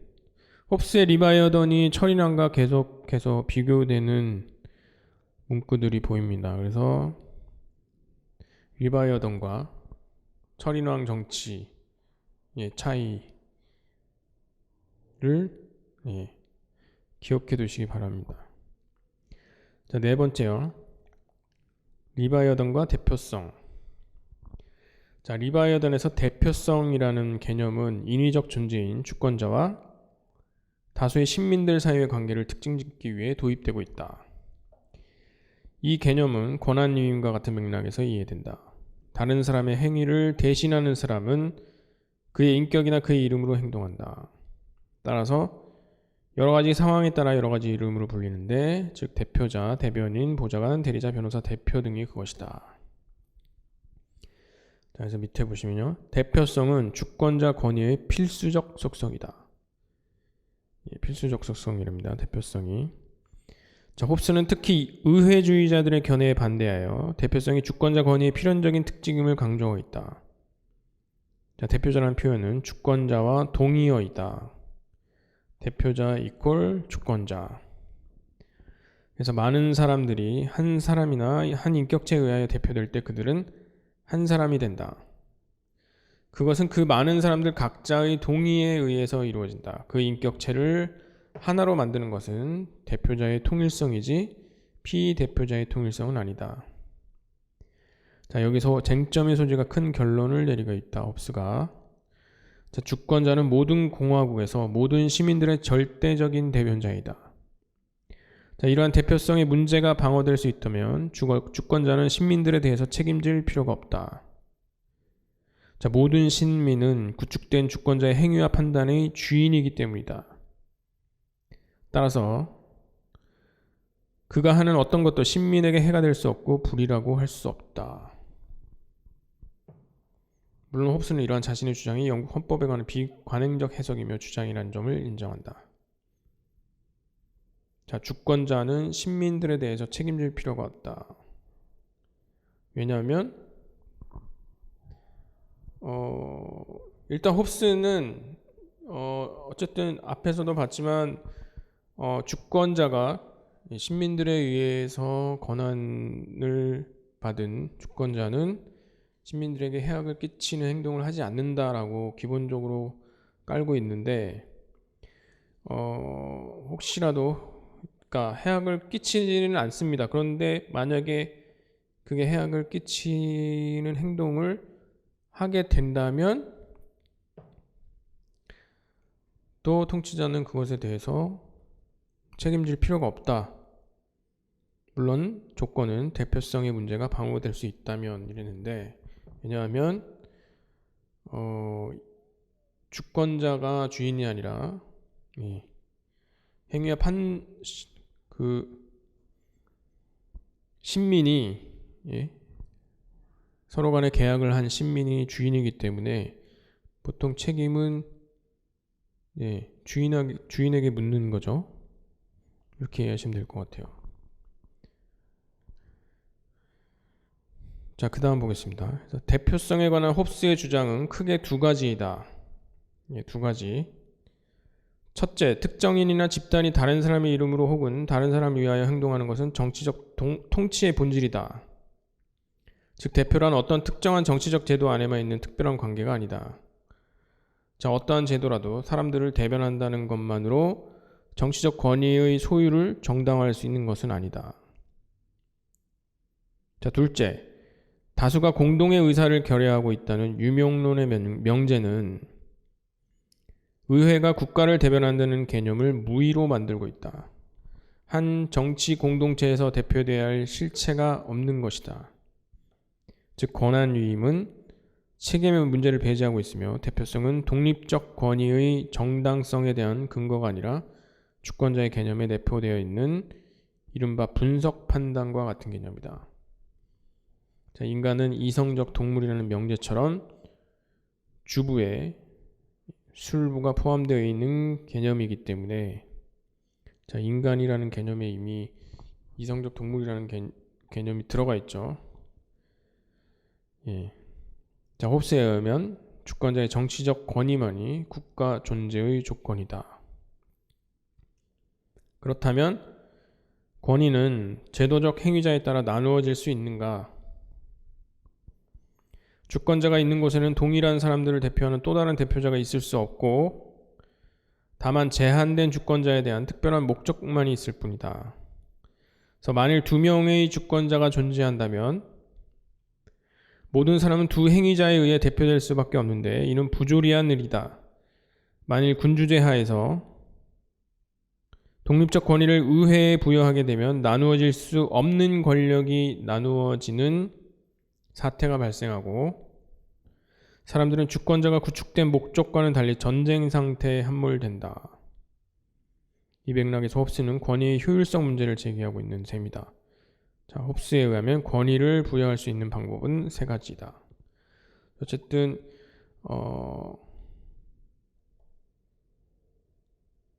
홉스의 리바이어던이 철인왕과 계속해서 비교되는 문구들이 보입니다. 그래서 리바이어던과 철인왕 정치의 차이를 기억해 두시기 바랍니다. 자, 네 번째요. 리바이어던과 대표성. 자, 리바이어던에서 대표성이라는 개념은 인위적 존재인 주권자와 다수의 시민들 사이의 관계를 특징짓기 위해 도입되고 있다. 이 개념은 권한유임과 같은 맥락에서 이해된다. 다른 사람의 행위를 대신하는 사람은 그의 인격이나 그의 이름으로 행동한다. 따라서 여러 가지 상황에 따라 여러 가지 이름으로 불리는데, 즉 대표자, 대변인, 보좌관, 대리자, 변호사, 대표 등이 그것이다. 자, 그래서 밑에 보시면요, 대표성은 주권자 권위의 필수적 속성이다. 필수적 속성이랍니다. 대표성이. 자, 홉스는 특히 의회주의자들의 견해에 반대하여 대표성이 주권자 권위의 필연적인 특징임을 강조하고 있다. 자, 대표자라는 표현은 주권자와 동의어이다. 대표자 이퀄 주권자. 그래서 많은 사람들이 한 사람이나 한 인격체에 의하여 대표될 때 그들은 한 사람이 된다. 그것은 그 많은 사람들 각자의 동의에 의해서 이루어진다. 그 인격체를 하나로 만드는 것은 대표자의 통일성이지 피대표자의 통일성은 아니다. 자, 여기서 쟁점의 소지가 큰 결론을 내리고 있다. 홉스가. 자, 주권자는 모든 공화국에서 모든 시민들의 절대적인 대변자이다. 자, 이러한 대표성의 문제가 방어될 수 있다면 주권자는 시민들에 대해서 책임질 필요가 없다. 자, 모든 시민은 구축된 주권자의 행위와 판단의 주인이기 때문이다. 따라서 그가 하는 어떤 것도 시민에게 해가 될 수 없고 불이라고 할 수 없다. 물론 홉스는 이러한 자신의 주장이 영국 헌법에 관한 비관행적 해석이며 주장이라는 점을 인정한다. 자, 주권자는 시민들에 대해서 책임질 필요가 없다. 왜냐하면 일단 홉스는 어쨌든 앞에서도 봤지만 주권자가 시민들에 의해서 권한을 받은 주권자는 시민들에게 해악을 끼치는 행동을 하지 않는다라고 기본적으로 깔고 있는데, 혹시라도 그러니까 해악을 끼치지는 않습니다. 그런데 만약에 그게 해악을 끼치는 행동을 하게 된다면 또 통치자는 그것에 대해서 책임질 필요가 없다. 물론 조건은 대표성의 문제가 방어될 수 있다면 이랬는데, 왜냐하면 주권자가 주인이 아니라 행위와 신민이 서로 간에 계약을 한 신민이 주인이기 때문에 보통 책임은 주인에게 묻는 거죠. 이렇게 이해하시면 될 것 같아요. 자, 그 다음 보겠습니다. 그래서 대표성에 관한 홉스의 주장은 크게 두 가지이다. 두 가지. 첫째, 특정인이나 집단이 다른 사람의 이름으로 혹은 다른 사람을 위하여 행동하는 것은 정치적 통치의 본질이다. 즉, 대표란 어떤 특정한 정치적 제도 안에만 있는 특별한 관계가 아니다. 자, 어떠한 제도라도 사람들을 대변한다는 것만으로 정치적 권위의 소유를 정당화할 수 있는 것은 아니다. 자, 둘째, 다수가 공동의 의사를 결여하고 있다는 유명론의 명제는 의회가 국가를 대변한다는 개념을 무의로 만들고 있다. 한 정치 공동체에서 대표되어야 할 실체가 없는 것이다. 즉 권한위임은 책임의 문제를 배제하고 있으며 대표성은 독립적 권위의 정당성에 대한 근거가 아니라 주권자의 개념에 내포되어 있는 이른바 분석 판단과 같은 개념이다. 자, 인간은 이성적 동물이라는 명제처럼 주부에 술부가 포함되어 있는 개념이기 때문에 자, 인간이라는 개념에 이미 이성적 동물이라는 개념이 들어가 있죠. 예. 자, 홉스에 의하면 주권자의 정치적 권위만이 국가 존재의 조건이다. 그렇다면 권위는 제도적 행위자에 따라 나누어질 수 있는가? 주권자가 있는 곳에는 동일한 사람들을 대표하는 또 다른 대표자가 있을 수 없고 다만 제한된 주권자에 대한 특별한 목적만이 있을 뿐이다. 그래서 만일 2명의 주권자가 존재한다면 모든 사람은 두 행위자에 의해 대표될 수밖에 없는데 이는 부조리한 일이다. 만일 군주제 하에서 독립적 권위를 의회에 부여하게 되면 나누어질 수 없는 권력이 나누어지는 사태가 발생하고 사람들은 주권자가 구축된 목적과는 달리 전쟁 상태에 함몰된다. 이 맥락에서 홉스는 권위의 효율성 문제를 제기하고 있는 셈이다. 자, 홉스에 의하면 권위를 부여할 수 있는 방법은 3가지다. 어쨌든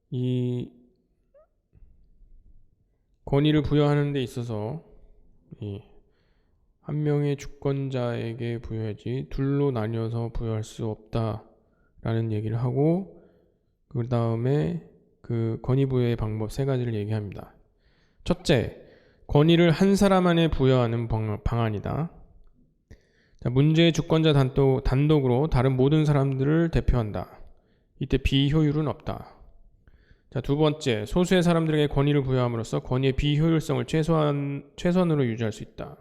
이 권위를 부여하는 데 있어서 한 명의 주권자에게 부여하지 둘로 나뉘어서 부여할 수 없다라는 얘기를 하고 그 다음에 그 권위 부여의 방법 3가지를 얘기합니다. 첫째, 권위를 한 사람 안에 부여하는 방안이다. 자, 문제의 주권자 단독으로 다른 모든 사람들을 대표한다. 이때 비효율은 없다. 자, 2번째, 소수의 사람들에게 권위를 부여함으로써 권위의 비효율성을 최선으로 유지할 수 있다.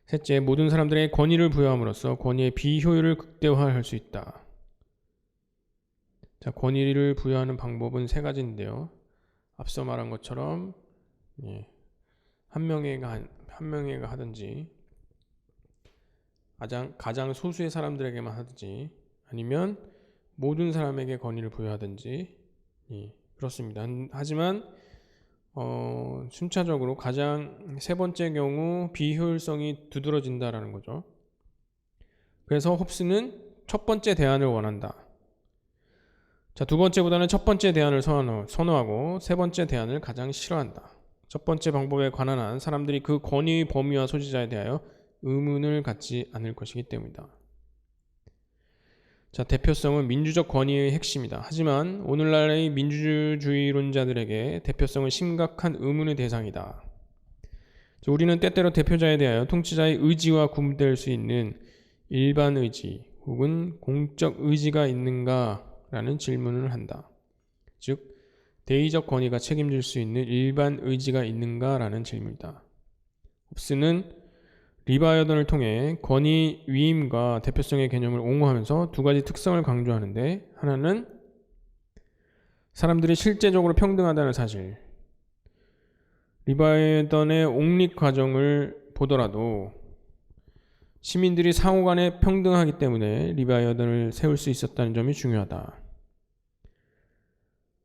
셋째, 모든 사람들에게 권위를 부여함으로써 권위의 비효율을 극대화할 수 있다. 자, 권위를 부여하는 방법은 3가지인데요. 앞서 말한 것처럼 한 명에가 하든지 가장 소수의 사람들에게만 하든지 아니면 모든 사람에게 권위를 부여하든지 그렇습니다. 하지만 순차적으로 가장 3번째 경우 비효율성이 두드러진다라는 거죠. 그래서 홉스는 첫 번째 대안을 원한다. 자, 2번째보다는 첫 번째 대안을 선호하고 3번째 대안을 가장 싫어한다. 첫 번째 방법에 관한 한 사람들이 그 권위의 범위와 소지자에 대하여 의문을 갖지 않을 것이기 때문이다. 자, 대표성은 민주적 권위의 핵심이다. 하지만 오늘날의 민주주의론자들에게 대표성은 심각한 의문의 대상이다. 자, 우리는 때때로 대표자에 대하여 통치자의 의지와 구분될 수 있는 일반 의지 혹은 공적 의지가 있는가라는 질문을 한다. 즉, 대의적 권위가 책임질 수 있는 일반 의지가 있는가라는 질문이다. 홉스는 리바이어던을 통해 권위 위임과 대표성의 개념을 옹호하면서 2가지 특성을 강조하는데, 하나는 사람들이 실제적으로 평등하다는 사실. 리바이어던의 옹립 과정을 보더라도 시민들이 상호간에 평등하기 때문에 리바이어던을 세울 수 있었다는 점이 중요하다.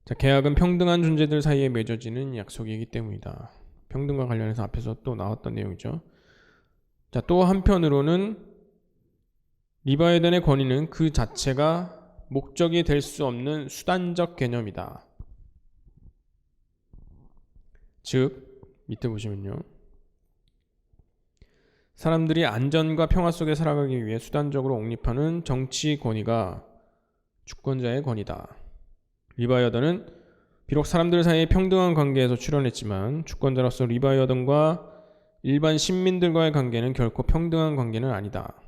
자, 계약은 평등한 존재들 사이에 맺어지는 약속이기 때문이다. 평등과 관련해서 앞에서 또 나왔던 내용이죠. 자, 또 한편으로는 리바이어던의 권위는 그 자체가 목적이 될 수 없는 수단적 개념이다. 즉, 밑에 보시면요. 사람들이 안전과 평화 속에 살아가기 위해 수단적으로 옹립하는 정치 권위가 주권자의 권위다. 리바이어던은 비록 사람들 사이의 평등한 관계에서 출현했지만 주권자로서 리바이어던과 일반 시민들과의 관계는 결코 평등한 관계는 아니다.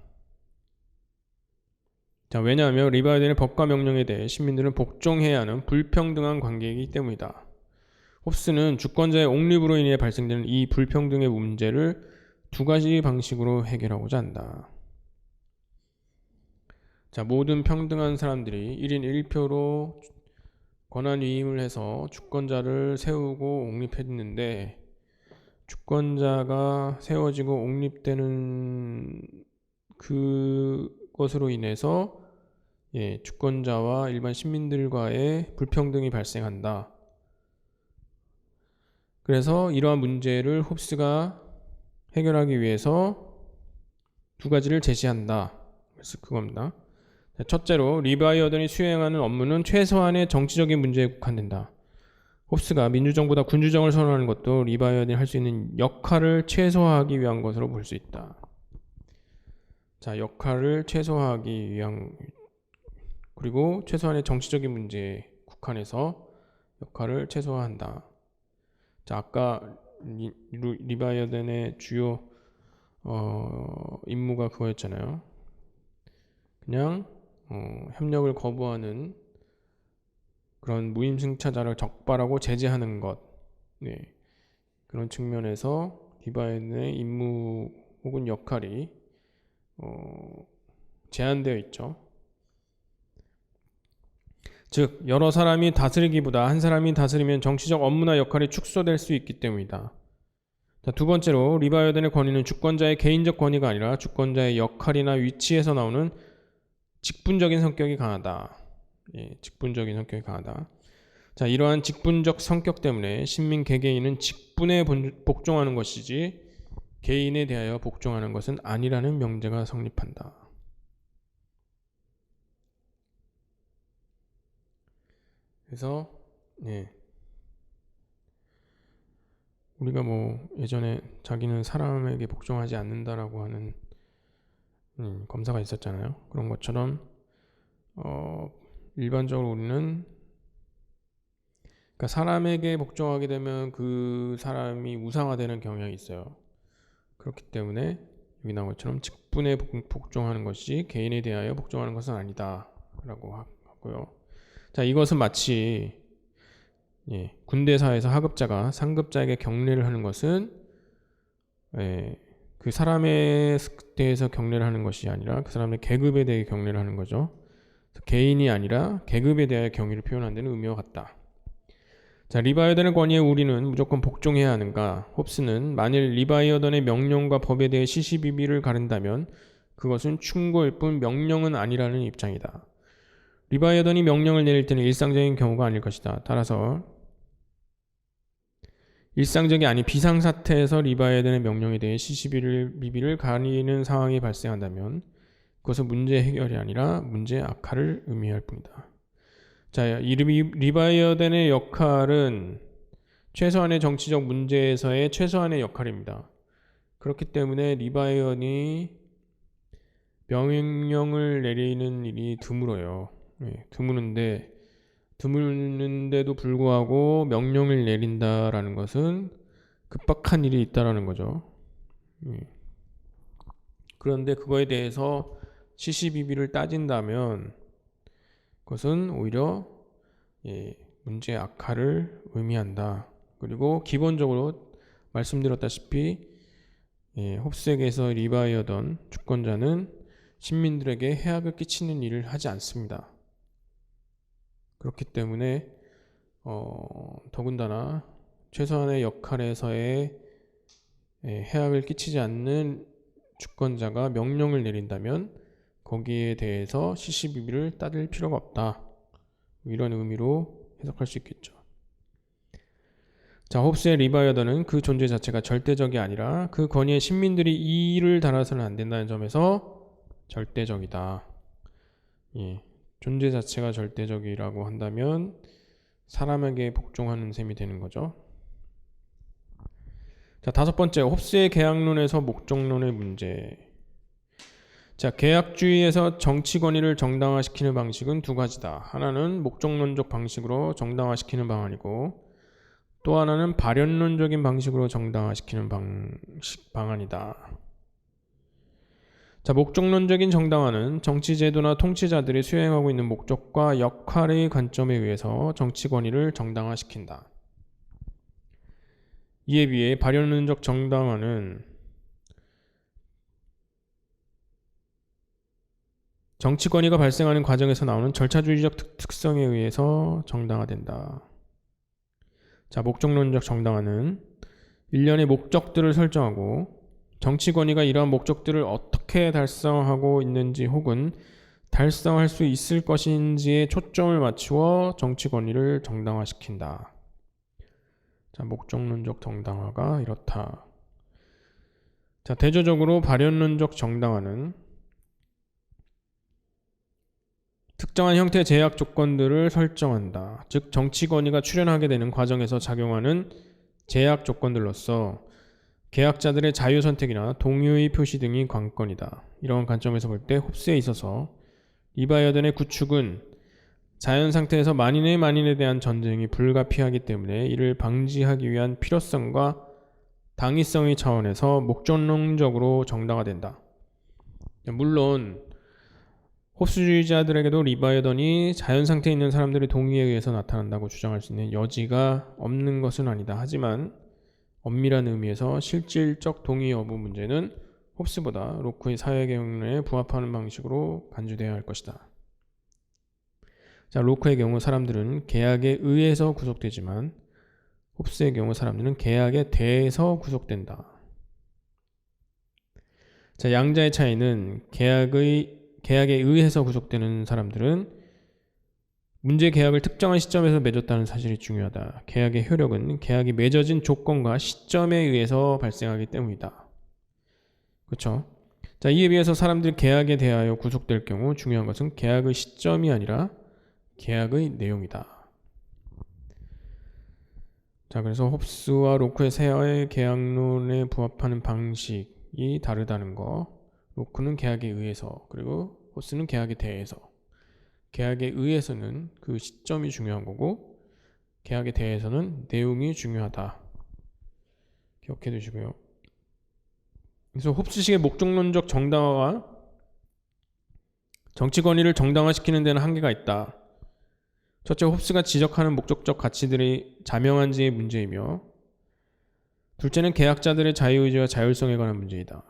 자, 왜냐하면 리바이어던의 법과 명령에 대해 시민들은 복종해야 하는 불평등한 관계이기 때문이다. 홉스는 주권자의 옹립으로 인해 발생되는 이 불평등의 문제를 두 가지 방식으로 해결하고자 한다. 자, 모든 평등한 사람들이 1인 1표로 권한 위임을 해서 주권자를 세우고 옹립했는데 주권자가 세워지고 옹립되는 그것으로 인해서 주권자와 일반 시민들과의 불평등이 발생한다. 그래서 이러한 문제를 홉스가 해결하기 위해서 두 가지를 제시한다. 그래서 그겁니다. 첫째로 리바이어던이 수행하는 업무는 최소한의 정치적인 문제에 국한된다. 홉스가 민주정보다 군주정을 선언하는 것도 리바이어던이 할 수 있는 역할을 최소화하기 위한 것으로 볼 수 있다. 자, 역할을 최소화하기 위한, 그리고 최소한의 정치적인 문제에 국한해서 역할을 최소화한다. 자, 아까 리바이어던의 주요 임무가 그거였잖아요. 그냥 협력을 거부하는 그런 무임승차자를 적발하고 제재하는 것, 그런 측면에서 리바이어던의 임무 혹은 역할이 제한되어 있죠. 즉 여러 사람이 다스리기보다 한 사람이 다스리면 정치적 업무나 역할이 축소될 수 있기 때문이다. 자, 두 번째로 리바이어던의 권위는 주권자의 개인적 권위가 아니라 주권자의 역할이나 위치에서 나오는 직분적인 성격이 강하다. 직분적인 성격이 강하다. 자, 이러한 직분적 성격 때문에 신민 개개인은 직분에 복종하는 것이지 개인에 대하여 복종하는 것은 아니라는 명제가 성립한다. 그래서 우리가 뭐 예전에 자기는 사람에게 복종하지 않는다라고 하는 검사가 있었잖아요. 그런 것처럼 일반적으로 우리는 그러니까 사람에게 복종하게 되면 그 사람이 우상화되는 경향이 있어요. 그렇기 때문에 여기 나온 것처럼 직분에 복종하는 것이 개인에 대하여 복종하는 것은 아니다 라고 하고요. 자, 이것은 마치 군대사에서 하급자가 상급자에게 경례를 하는 것은 그 사람에 대해서 경례를 하는 것이 아니라 그 사람의 계급에 대해 경례를 하는 거죠. 개인이 아니라 계급에 대하여 경의를 표현한다는 의미와 같다. 자, 리바이어던의 권위에 우리는 무조건 복종해야 하는가? 홉스는 만일 리바이어던의 명령과 법에 대해 시시비비를 가른다면 그것은 충고일 뿐 명령은 아니라는 입장이다. 리바이어던이 명령을 내릴 때는 일상적인 경우가 아닐 것이다. 따라서 일상적이 아닌 비상사태에서 리바이어던의 명령에 대해 시시비비를 가리는 상황이 발생한다면 그것은 문제 해결이 아니라 문제 악화를 의미할 뿐이다. 자, 이 리바이어던의 역할은 최소한의 정치적 문제에서의 최소한의 역할입니다. 그렇기 때문에 리바이어던이 명령을 내리는 일이 드물어요. 드무는데도 불구하고 명령을 내린다라는 것은 급박한 일이 있다라는 거죠. 그런데 그거에 대해서 시시비비를 따진다면 그것은 오히려 문제 악화를 의미한다. 그리고 기본적으로 말씀드렸다시피 홉스에게서 리바이어던 주권자는 신민들에게 해악을 끼치는 일을 하지 않습니다. 그렇기 때문에 더군다나 최소한의 역할에서의 해악을 끼치지 않는 주권자가 명령을 내린다면 거기에 대해서 시시비비를 따질 필요가 없다. 이런 의미로 해석할 수 있겠죠. 자, 홉스의 리바이어던은 그 존재 자체가 절대적이 아니라 그 권위에 신민들이 이의를 달아서는 안 된다는 점에서 절대적이다. 존재 자체가 절대적이라고 한다면 사람에게 복종하는 셈이 되는 거죠. 자, 다섯 번째, 홉스의 계약론에서 목적론의 문제. 자, 계약주의에서 정치 권위를 정당화시키는 방식은 두 가지다. 하나는 목적론적 방식으로 정당화시키는 방안이고 또 하나는 발현론적인 방식으로 정당화시키는 방안이다. 자, 목적론적인 정당화는 정치제도나 통치자들이 수행하고 있는 목적과 역할의 관점에 의해서 정치 권위를 정당화시킨다. 이에 비해 발현론적 정당화는 정치 권위가 발생하는 과정에서 나오는 절차주의적 특성에 의해서 정당화된다. 자, 목적론적 정당화는 일련의 목적들을 설정하고 정치 권위가 이러한 목적들을 어떻게 달성하고 있는지 혹은 달성할 수 있을 것인지에 초점을 맞추어 정치 권위를 정당화시킨다. 자, 목적론적 정당화가 이렇다. 자, 대조적으로 발현론적 정당화는 특정한 형태의 제약 조건들을 설정한다. 즉 정치 권위가 출현하게 되는 과정에서 작용하는 제약 조건들로서 계약자들의 자유 선택이나 동의의 표시 등이 관건이다. 이런 관점에서 볼 때 홉스에 있어서 리바이어던의 구축은 자연 상태에서 만인의 만인에 대한 전쟁이 불가피하기 때문에 이를 방지하기 위한 필요성과 당위성의 차원에서 목적론적으로 정당화된다. 물론 홉스주의자들에게도 리바이어던이 자연 상태에 있는 사람들의 동의에 의해서 나타난다고 주장할 수 있는 여지가 없는 것은 아니다. 하지만 엄밀한 의미에서 실질적 동의 여부 문제는 홉스보다 로크의 사회개혁론에 부합하는 방식으로 간주되어야 할 것이다. 자, 로크의 경우 사람들은 계약에 의해서 구속되지만 홉스의 경우 사람들은 계약에 대해서 구속된다. 자, 양자의 차이는 계약에 의해서 구속되는 사람들은 문제 계약을 특정한 시점에서 맺었다는 사실이 중요하다. 계약의 효력은 계약이 맺어진 조건과 시점에 의해서 발생하기 때문이다. 그렇죠? 자, 이에 비해서 사람들이 계약에 대하여 구속될 경우 중요한 것은 계약의 시점이 아니라 계약의 내용이다. 자, 그래서 홉스와 로크의 사회 계약론에 부합하는 방식이 다르다는 거. 로크는 계약에 의해서, 그리고 홉스는 계약에 대해서. 계약에 의해서는 그 시점이 중요한 거고 계약에 대해서는 내용이 중요하다. 기억해 두시고요. 그래서 홉스식의 목적론적 정당화와 정치 권위를 정당화시키는 데는 한계가 있다. 첫째, 홉스가 지적하는 목적적 가치들이 자명한지의 문제이며 둘째는 계약자들의 자유의지와 자율성에 관한 문제이다.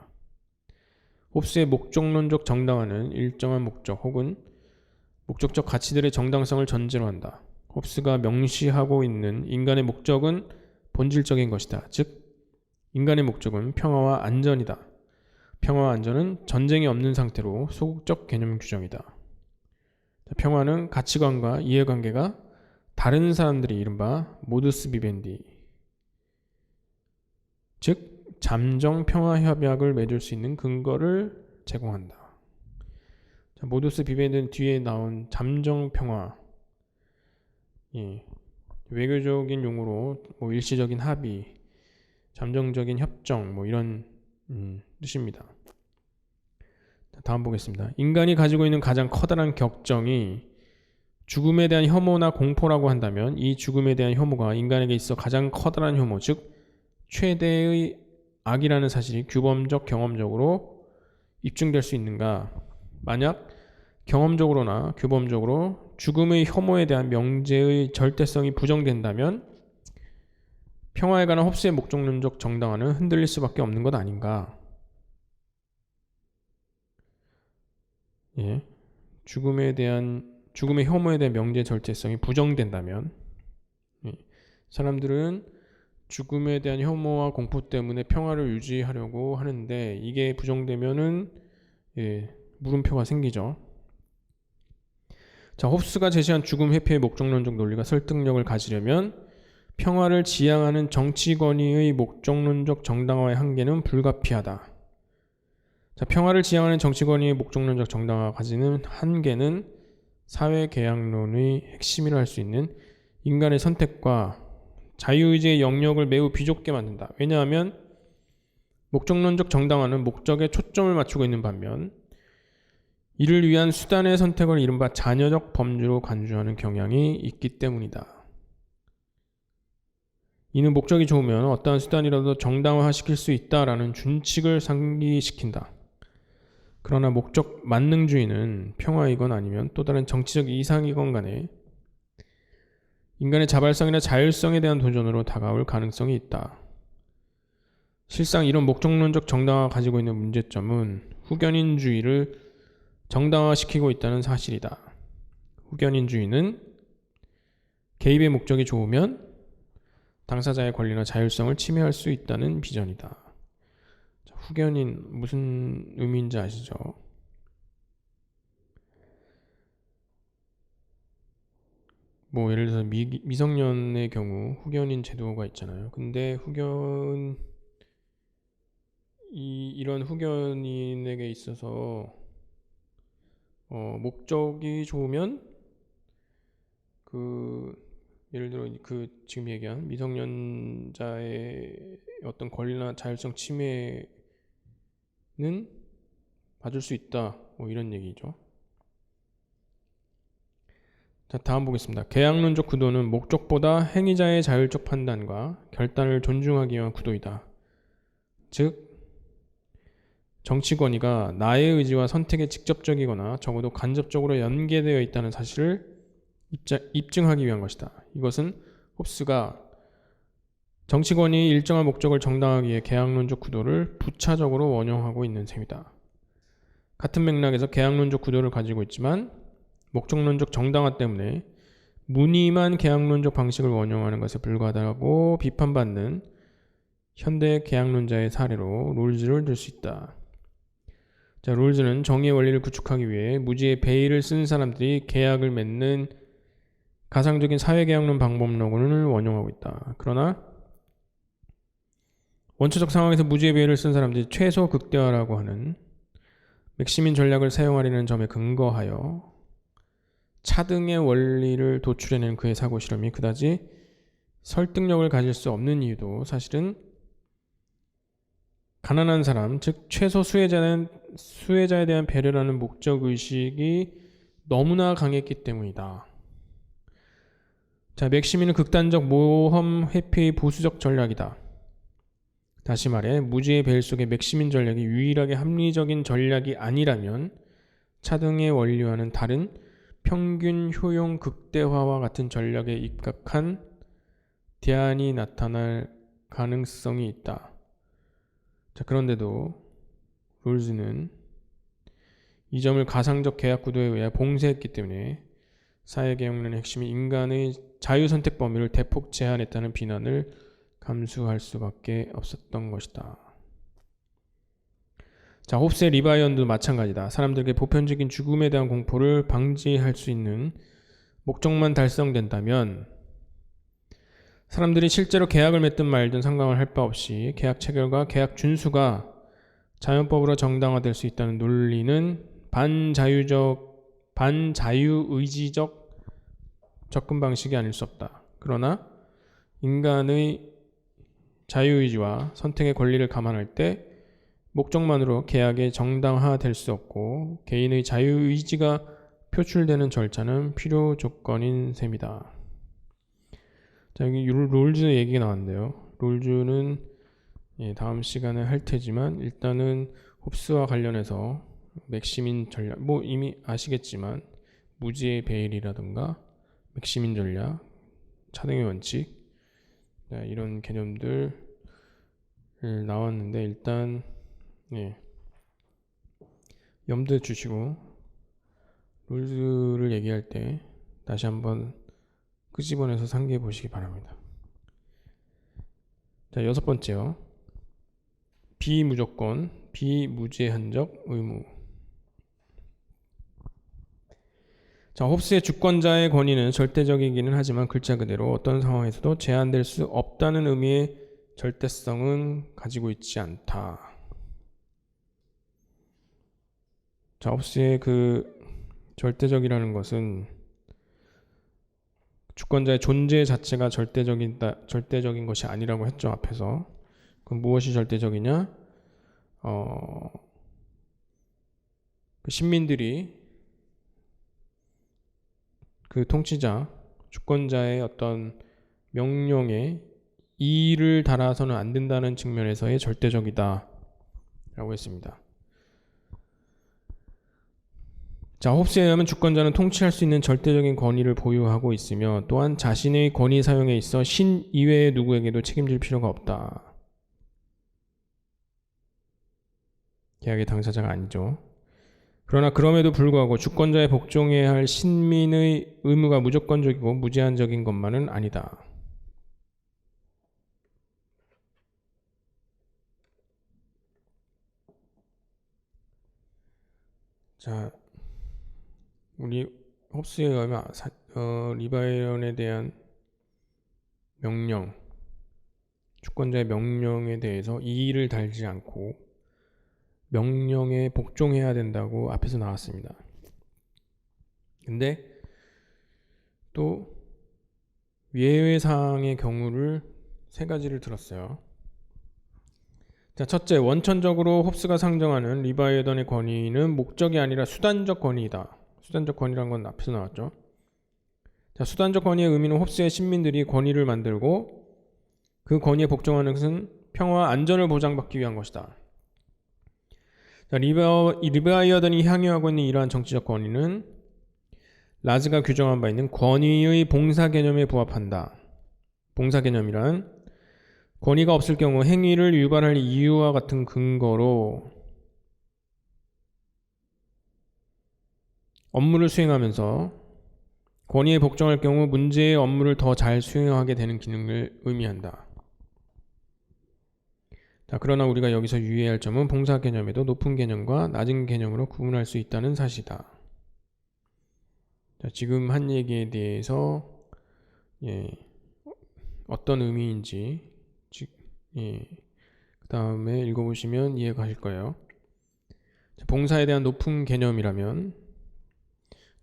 홉스의 목적론적 정당화는 일정한 목적 혹은 목적적 가치들의 정당성을 전제로 한다. 홉스가 명시하고 있는 인간의 목적은 본질적인 것이다. 즉, 인간의 목적은 평화와 안전이다. 평화와 안전은 전쟁이 없는 상태로 소극적 개념 규정이다. 평화는 가치관과 이해관계가 다른 사람들이 이른바 모두스 비벤디, 즉 잠정 평화 협약을 맺을 수 있는 근거를 제공한다. 자, 모두스 비벤디는 뒤에 나온 잠정 평화, 외교적인 용어로 뭐 일시적인 합의, 잠정적인 협정 뭐 이런 뜻입니다. 다음 보겠습니다. 인간이 가지고 있는 가장 커다란 격정이 죽음에 대한 혐오나 공포라고 한다면 이 죽음에 대한 혐오가 인간에게 있어 가장 커다란 혐오, 즉 최대의 악이라는 사실이 규범적 경험적으로 입증될 수 있는가? 만약 경험적으로나 규범적으로 죽음의 혐오에 대한 명제의 절대성이 부정된다면 평화에 관한 홉스의 목적론적 정당화는 흔들릴 수밖에 없는 것 아닌가? 죽음의 혐오에 대한 명제 절대성이 부정된다면 사람들은 죽음에 대한 혐오와 공포 때문에 평화를 유지하려고 하는데 이게 부정되면은 물음표가 생기죠. 자, 홉스가 제시한 죽음 회피의 목적론적 논리가 설득력을 가지려면 평화를 지향하는 정치 권위의 목적론적 정당화의 한계는 불가피하다. 자, 평화를 지향하는 정치 권위의 목적론적 정당화가 가지는 한계는 사회계약론의 핵심이라 할 수 있는 인간의 선택과 자유의지의 영역을 매우 비좁게 만든다. 왜냐하면 목적론적 정당화는 목적에 초점을 맞추고 있는 반면 이를 위한 수단의 선택을 이른바 자녀적 범주로 간주하는 경향이 있기 때문이다. 이는 목적이 좋으면 어떠한 수단이라도 정당화시킬 수 있다라는 준칙을 상기시킨다. 그러나 목적 만능주의는 평화이건 아니면 또 다른 정치적 이상이건 간에 인간의 자발성이나 자율성에 대한 도전으로 다가올 가능성이 있다. 실상 이런 목적론적 정당화가 가지고 있는 문제점은 후견인주의를 정당화시키고 있다는 사실이다. 후견인주의는 개입의 목적이 좋으면 당사자의 권리나 자율성을 침해할 수 있다는 비전이다. 후견인 무슨 의미인지 아시죠? 뭐 예를 들어서 미성년의 경우 후견인 제도가 있잖아요. 근데 이런 후견인에게 있어서 목적이 좋으면 예를 들어 지금 얘기한 미성년자의 어떤 권리나 자율성 침해는 받을 수 있다. 뭐 이런 얘기죠. 자, 다음 보겠습니다. 계약론적 구도는 목적보다 행위자의 자율적 판단과 결단을 존중하기 위한 구도이다. 즉, 정치 권위가 나의 의지와 선택에 직접적이거나 적어도 간접적으로 연계되어 있다는 사실을 입증하기 위한 것이다. 이것은 홉스가 정치 권위의 일정한 목적을 정당하기 위해 계약론적 구도를 부차적으로 원용하고 있는 셈이다. 같은 맥락에서 계약론적 구도를 가지고 있지만 목적론적 정당화 때문에 무늬만 계약론적 방식을 원용하는 것에 불과하다고 비판받는 현대 계약론자의 사례로 롤즈를 들 수 있다. 자, 롤즈는 정의의 원리를 구축하기 위해 무지의 베일을 쓴 사람들이 계약을 맺는 가상적인 사회계약론 방법론을 원용하고 있다. 그러나 원초적 상황에서 무지의 베일을 쓴 사람들이 최소 극대화라고 하는 맥시민 전략을 사용하려는 점에 근거하여 차등의 원리를 도출해낸 그의 사고 실험이 그다지 설득력을 가질 수 없는 이유도 사실은 가난한 사람, 즉 최소 수혜자에 대한 배려라는 목적의식이 너무나 강했기 때문이다. 자, 맥시민은 극단적 모험 회피의 보수적 전략이다. 다시 말해 무지의 베일 속의 맥시민 전략이 유일하게 합리적인 전략이 아니라면 차등의 원리와는 다른 평균 효용 극대화와 같은 전략에 입각한 대안이 나타날 가능성이 있다. 자, 그런데도 롤즈는 이 점을 가상적 계약 구도에 의해 봉쇄했기 때문에 사회계약론의 핵심인 인간의 자유선택 범위를 대폭 제한했다는 비난을 감수할 수밖에 없었던 것이다. 자, 홉스의 리바이언도 마찬가지다. 사람들에게 보편적인 죽음에 대한 공포를 방지할 수 있는 목적만 달성된다면 사람들이 실제로 계약을 맺든 말든 상관을 할 바 없이 계약 체결과 계약 준수가 자연법으로 정당화될 수 있다는 논리는 반자유의지적 접근 방식이 아닐 수 없다. 그러나 인간의 자유의지와 선택의 권리를 감안할 때 목적만으로 계약이 정당화될 수 없고 개인의 자유의지가 표출되는 절차는 필요 조건인 셈이다. 자, 여기 롤즈 얘기가 나왔는데요. 롤즈는 다음 시간에 할 테지만 일단은 홉스와 관련해서 맥시민 전략, 뭐 이미 아시겠지만 무지의 베일이라든가 맥시민 전략, 차등의 원칙, 이런 개념들 나왔는데 일단 염두에 주시고 롤즈를 얘기할 때 다시 한번 끄집어내서 상기해 보시기 바랍니다. 자, 6번째요. 비무조건, 비무제한적 의무. 자, 홉스의 주권자의 권위는 절대적이기는 하지만 글자 그대로 어떤 상황에서도 제한될 수 없다는 의미의 절대성은 가지고 있지 않다. 자, 홉스의 절대적이라는 것은 주권자의 존재 자체가 절대적인 것이 아니라고 했죠, 앞에서. 그럼 무엇이 절대적이냐? 신민들이 통치자, 주권자의 어떤 명령에 이의를 달아서는 안 된다는 측면에서의 절대적이다 라고 했습니다. 자, 홉스에 의하면 주권자는 통치할 수 있는 절대적인 권위를 보유하고 있으며 또한 자신의 권위 사용에 있어 신 이외의 누구에게도 책임질 필요가 없다. 계약의 당사자가 아니죠. 그러나 그럼에도 불구하고 주권자에 복종해야 할 신민의 의무가 무조건적이고 무제한적인 것만은 아니다. 자, 우리 홉스에 의하면 리바이언에 대한 명령, 주권자의 명령에 대해서 이의를 달지 않고 명령에 복종해야 된다고 앞에서 나왔습니다. 근데 또 예외사항의 경우를 세 가지를 들었어요. 자, 첫째, 원천적으로 홉스가 상정하는 리바이어던의 권위는 목적이 아니라 수단적 권위이다. 수단적 권위란 건 앞에서 나왔죠. 자, 수단적 권위의 의미는 홉스의 신민들이 권위를 만들고 그 권위에 복종하는 것은 평화와 안전을 보장받기 위한 것이다. 자, 리바이어던이 향유하고 있는 이러한 정치적 권위는 라즈가 규정한 바 있는 권위의 봉사 개념에 부합한다. 봉사 개념이란 권위가 없을 경우 행위를 유발할 이유와 같은 근거로 업무를 수행하면서 권위에 복종할 경우 문제의 업무를 더 잘 수행하게 되는 기능을 의미한다. 자, 그러나 우리가 여기서 유의해야 할 점은 봉사 개념에도 높은 개념과 낮은 개념으로 구분할 수 있다는 사실이다. 자, 지금 한 얘기에 대해서 어떤 의미인지 그 다음에 읽어보시면 이해가 가실 거예요. 자, 봉사에 대한 높은 개념이라면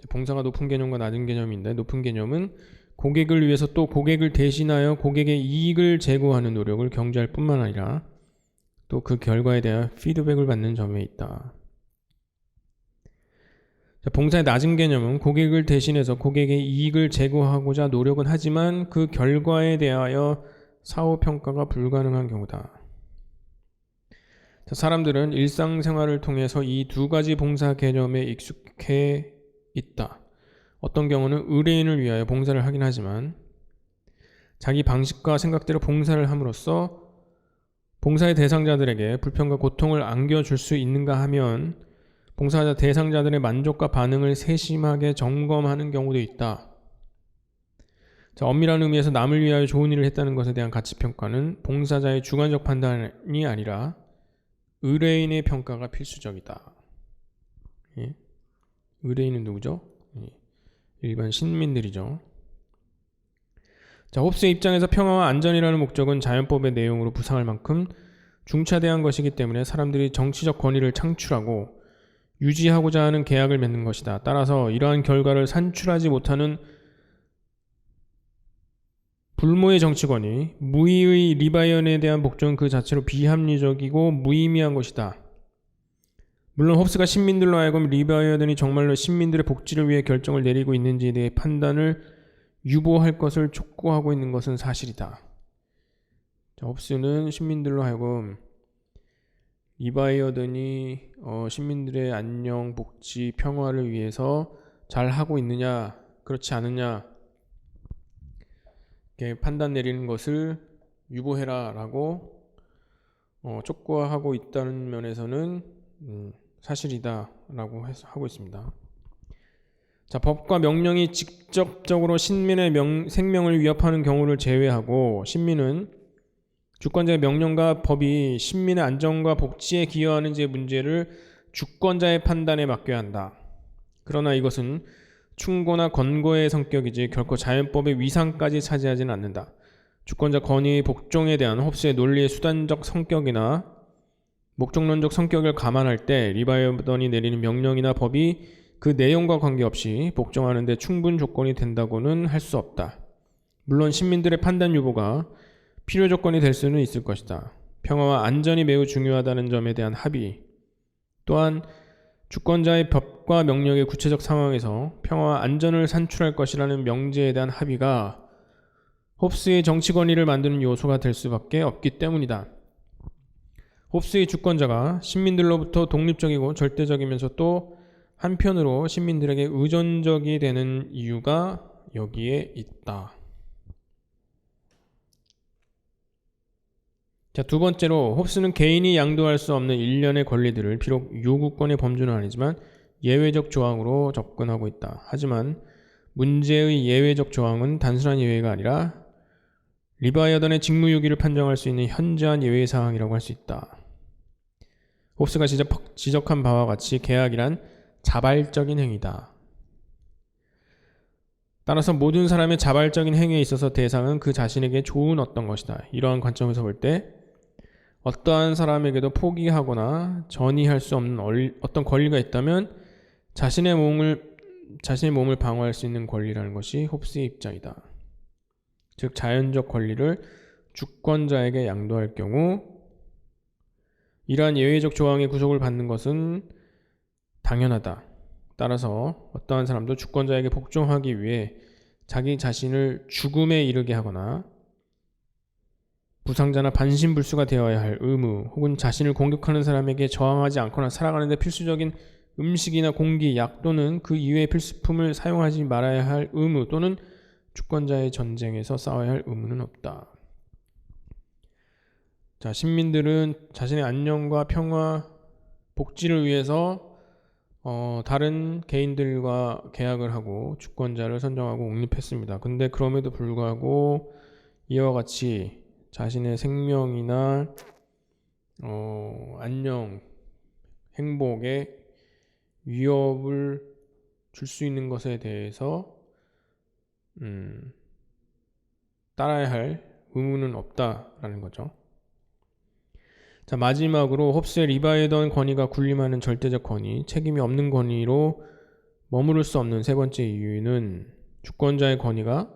봉사가 높은 개념과 낮은 개념인데 높은 개념은 고객을 위해서 또 고객을 대신하여 고객의 이익을 제고하는 노력을 경주할 뿐만 아니라 또 그 결과에 대한 피드백을 받는 점에 있다. 자, 봉사의 낮은 개념은 고객을 대신해서 고객의 이익을 제고하고자 노력은 하지만 그 결과에 대하여 사후평가가 불가능한 경우다. 자, 사람들은 일상생활을 통해서 이 두 가지 봉사 개념에 익숙해 있다. 어떤 경우는 의뢰인을 위하여 봉사를 하긴 하지만 자기 방식과 생각대로 봉사를 함으로써 봉사의 대상자들에게 불편과 고통을 안겨줄 수 있는가 하면 봉사자 대상자들의 만족과 반응을 세심하게 점검하는 경우도 있다. 자, 엄밀한 의미에서 남을 위하여 좋은 일을 했다는 것에 대한 가치평가는 봉사자의 주관적 판단이 아니라 의뢰인의 평가가 필수적이다. 예? 의뢰인은 누구죠? 일반 신민들이죠. 자, 홉스의 입장에서 평화와 안전이라는 목적은 자연법의 내용으로 부상할 만큼 중차대한 것이기 때문에 사람들이 정치적 권위를 창출하고 유지하고자 하는 계약을 맺는 것이다. 따라서 이러한 결과를 산출하지 못하는 불모의 정치권이 무의의 리바이언에 대한 복종은 그 자체로 비합리적이고 무의미한 것이다. 물론 홉스가 신민들로 하여금 리바이언이 정말로 신민들의 복지를 위해 결정을 내리고 있는지에 대해 판단을 유보할 것을 촉구하고 있는 것은 사실이다. 자, 홉스는 신민들로 하여금 리바이어든이 신민들의 안녕, 복지, 평화를 위해서 잘 하고 있느냐, 그렇지 않느냐 이렇게 판단 내리는 것을 유보해라 라고 촉구하고 있다는 면에서는 사실이다 라고 하고 있습니다. 자, 법과 명령이 직접적으로 신민의 생명을 위협하는 경우를 제외하고 신민은 주권자의 명령과 법이 신민의 안전과 복지에 기여하는지의 문제를 주권자의 판단에 맡겨야 한다. 그러나 이것은 충고나 권고의 성격이지 결코 자연법의 위상까지 차지하지는 않는다. 주권자 권위의 복종에 대한 홉스의 논리의 수단적 성격이나 목적론적 성격을 감안할 때 리바이어던이 내리는 명령이나 법이 그 내용과 관계없이 복종하는 데 충분 조건이 된다고는 할 수 없다. 물론 신민들의 판단 유보가 필요 조건이 될 수는 있을 것이다. 평화와 안전이 매우 중요하다는 점에 대한 합의, 또한 주권자의 법과 명령의 구체적 상황에서 평화와 안전을 산출할 것이라는 명제에 대한 합의가 홉스의 정치 권위를 만드는 요소가 될 수밖에 없기 때문이다. 홉스의 주권자가 신민들로부터 독립적이고 절대적이면서 또 한편으로 신민들에게 의존적이 되는 이유가 여기에 있다. 자, 두 번째로 홉스는 개인이 양도할 수 없는 일련의 권리들을 비록 요구권의 범주는 아니지만 예외적 조항으로 접근하고 있다. 하지만 문제의 예외적 조항은 단순한 예외가 아니라 리바이어던의 직무유기를 판정할 수 있는 현저한 예외 사항이라고 할 수 있다. 홉스가 지적한 바와 같이 계약이란 자발적인 행위다. 따라서 모든 사람의 자발적인 행위에 있어서 대상은 그 자신에게 좋은 어떤 것이다. 이러한 관점에서 볼 때 어떠한 사람에게도 포기하거나 전이할 수 없는 어떤 권리가 있다면 자신의 몸을 방어할 수 있는 권리라는 것이 홉스의 입장이다. 즉 자연적 권리를 주권자에게 양도할 경우 이러한 예외적 조항의 구속을 받는 것은 당연하다. 따라서 어떠한 사람도 주권자에게 복종하기 위해 자기 자신을 죽음에 이르게 하거나 부상자나 반신불수가 되어야 할 의무 혹은 자신을 공격하는 사람에게 저항하지 않거나 살아가는 데 필수적인 음식이나 공기, 약 또는 그 이외의 필수품을 사용하지 말아야 할 의무 또는 주권자의 전쟁에서 싸워야 할 의무는 없다. 자, 신민들은 자신의 안녕과 평화, 복지를 위해서 다른 개인들과 계약을 하고 주권자를 선정하고 옹립했습니다. 근데 그럼에도 불구하고 이와 같이 자신의 생명이나 안녕, 행복에 위협을 줄 수 있는 것에 대해서 따라야 할 의무는 없다라는 거죠. 자, 마지막으로 홉스의 리바이어던 권위가 군림하는 절대적 권위, 책임이 없는 권위로 머무를 수 없는 세 번째 이유는 주권자의 권위가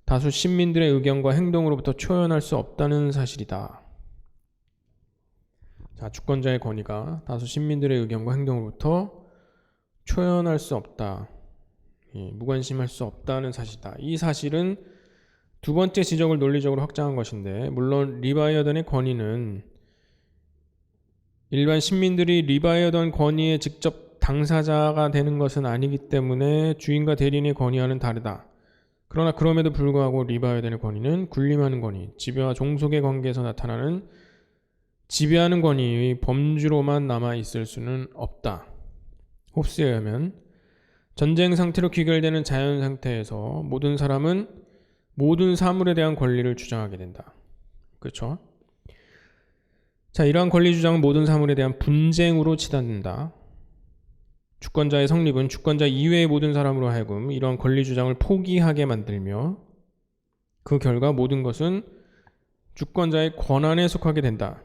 다수 신민들의 의견과 행동으로부터 초연할 수 없다는 사실이다. 자, 주권자의 권위가 다수 신민들의 의견과 행동으로부터 초연할 수 없다. 무관심할 수 없다는 사실이다. 이 사실은 두 번째 지적을 논리적으로 확장한 것인데, 물론 리바이어던의 권위는 일반 신민들이 리바이어던 권위의 직접 당사자가 되는 것은 아니기 때문에 주인과 대리인의 권위와는 다르다. 그러나 그럼에도 불구하고 리바이어던의 권위는 군림하는 권위, 지배와 종속의 관계에서 나타나는 지배하는 권위의 범주로만 남아있을 수는 없다. 홉스에 의하면 전쟁 상태로 귀결되는 자연 상태에서 모든 사람은 모든 사물에 대한 권리를 주장하게 된다. 그렇죠? 자, 이러한 권리 주장은 모든 사물에 대한 분쟁으로 치닫는다. 주권자의 성립은 주권자 이외의 모든 사람으로 하여금 이러한 권리 주장을 포기하게 만들며 그 결과 모든 것은 주권자의 권한에 속하게 된다.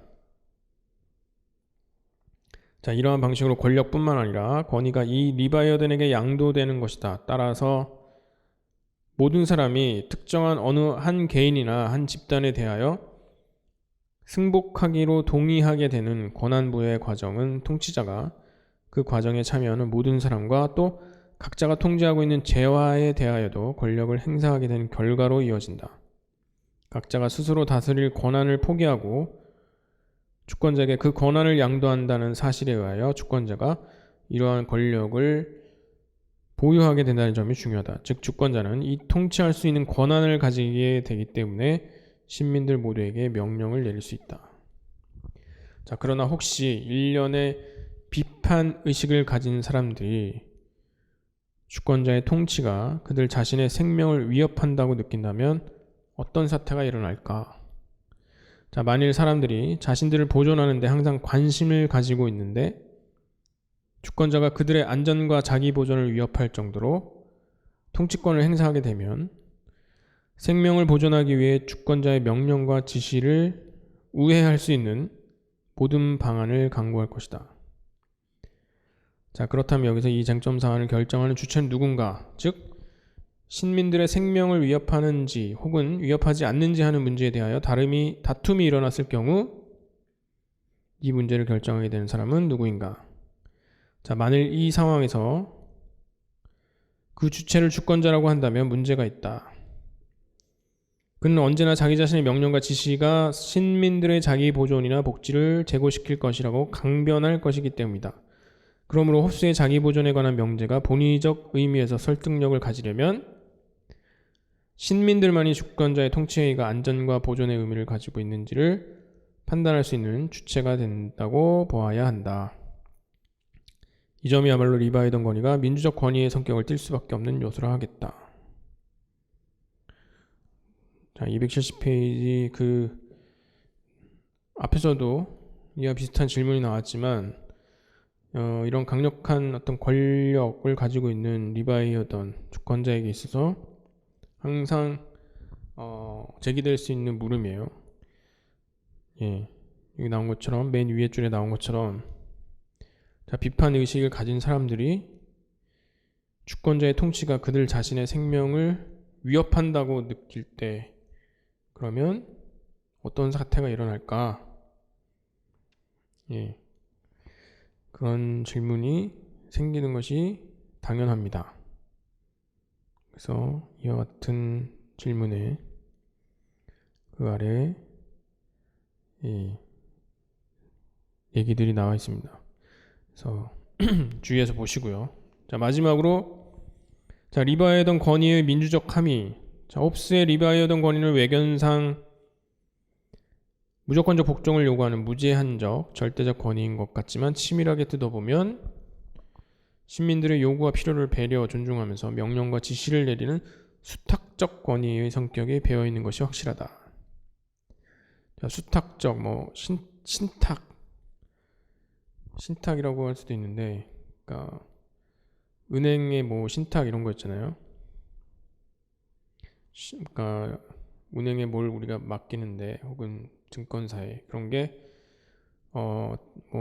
자, 이러한 방식으로 권력뿐만 아니라 권위가 이 리바이어던에게 양도되는 것이다. 따라서 모든 사람이 특정한 어느 한 개인이나 한 집단에 대하여 승복하기로 동의하게 되는 권한부여의 과정은 통치자가 그 과정에 참여하는 모든 사람과 또 각자가 통제하고 있는 재화에 대하여도 권력을 행사하게 되는 결과로 이어진다. 각자가 스스로 다스릴 권한을 포기하고 주권자에게 그 권한을 양도한다는 사실에 의하여 주권자가 이러한 권력을 보유하게 된다는 점이 중요하다. 즉 주권자는 이 통치할 수 있는 권한을 가지게 되기 때문에 신민들 모두에게 명령을 내릴 수 있다. 자, 그러나 혹시 일련의 비판 의식을 가진 사람들이 주권자의 통치가 그들 자신의 생명을 위협한다고 느낀다면 어떤 사태가 일어날까? 자, 만일 사람들이 자신들을 보존하는 데 항상 관심을 가지고 있는데 주권자가 그들의 안전과 자기 보존을 위협할 정도로 통치권을 행사하게 되면 생명을 보존하기 위해 주권자의 명령과 지시를 우회할 수 있는 모든 방안을 강구할 것이다. 자, 그렇다면 여기서 이 쟁점 사안을 결정하는 주체는 누군가? 즉 신민들의 생명을 위협하는지 혹은 위협하지 않는지 하는 문제에 대하여 다툼이 일어났을 경우 이 문제를 결정하게 되는 사람은 누구인가? 자, 만일 이 상황에서 그 주체를 주권자라고 한다면 문제가 있다. 그는 언제나 자기 자신의 명령과 지시가 신민들의 자기 보존이나 복지를 제고시킬 것이라고 강변할 것이기 때문이다. 그러므로 홉스의 자기 보존에 관한 명제가 본의적 의미에서 설득력을 가지려면 신민들만이 주권자의 통치행위가 안전과 보존의 의미를 가지고 있는지를 판단할 수 있는 주체가 된다고 보아야 한다. 이 점이야말로 리바이던 권위가 민주적 권위의 성격을 띌 수밖에 없는 요소라 하겠다. 자, 270페이지 앞에서도 이와 비슷한 질문이 나왔지만 이런 강력한 어떤 권력을 가지고 있는 리바이어던 주권자에게 있어서 항상 제기될 수 있는 물음이에요. 예, 여기 나온 것처럼 맨 위에 줄에 나온 것처럼 자, 비판 의식을 가진 사람들이 주권자의 통치가 그들 자신의 생명을 위협한다고 느낄 때 그러면 어떤 사태가 일어날까? 예, 그런 질문이 생기는 것이 당연합니다. 그래서 이와 같은 질문에 그 아래 얘기들이 나와 있습니다. 그래서 주의해서 보시고요. 자, 마지막으로 자, 리바이어던 권위의 민주적 함의. 자, 홉스의 리바이어던 권위는 외견상 무조건적 복종을 요구하는 무제한적 절대적 권위인 것 같지만 치밀하게 뜯어보면 시민들의 요구와 필요를 배려 존중하면서 명령과 지시를 내리는 수탁적 권위의 성격에 배어있는 것이 확실하다. 자, 수탁적 신탁이라고 할 수도 있는데, 그러니까 은행에 신탁 이런 거 있잖아요. 그러니까 은행에 뭘 우리가 맡기는데 혹은 증권사에 그런 게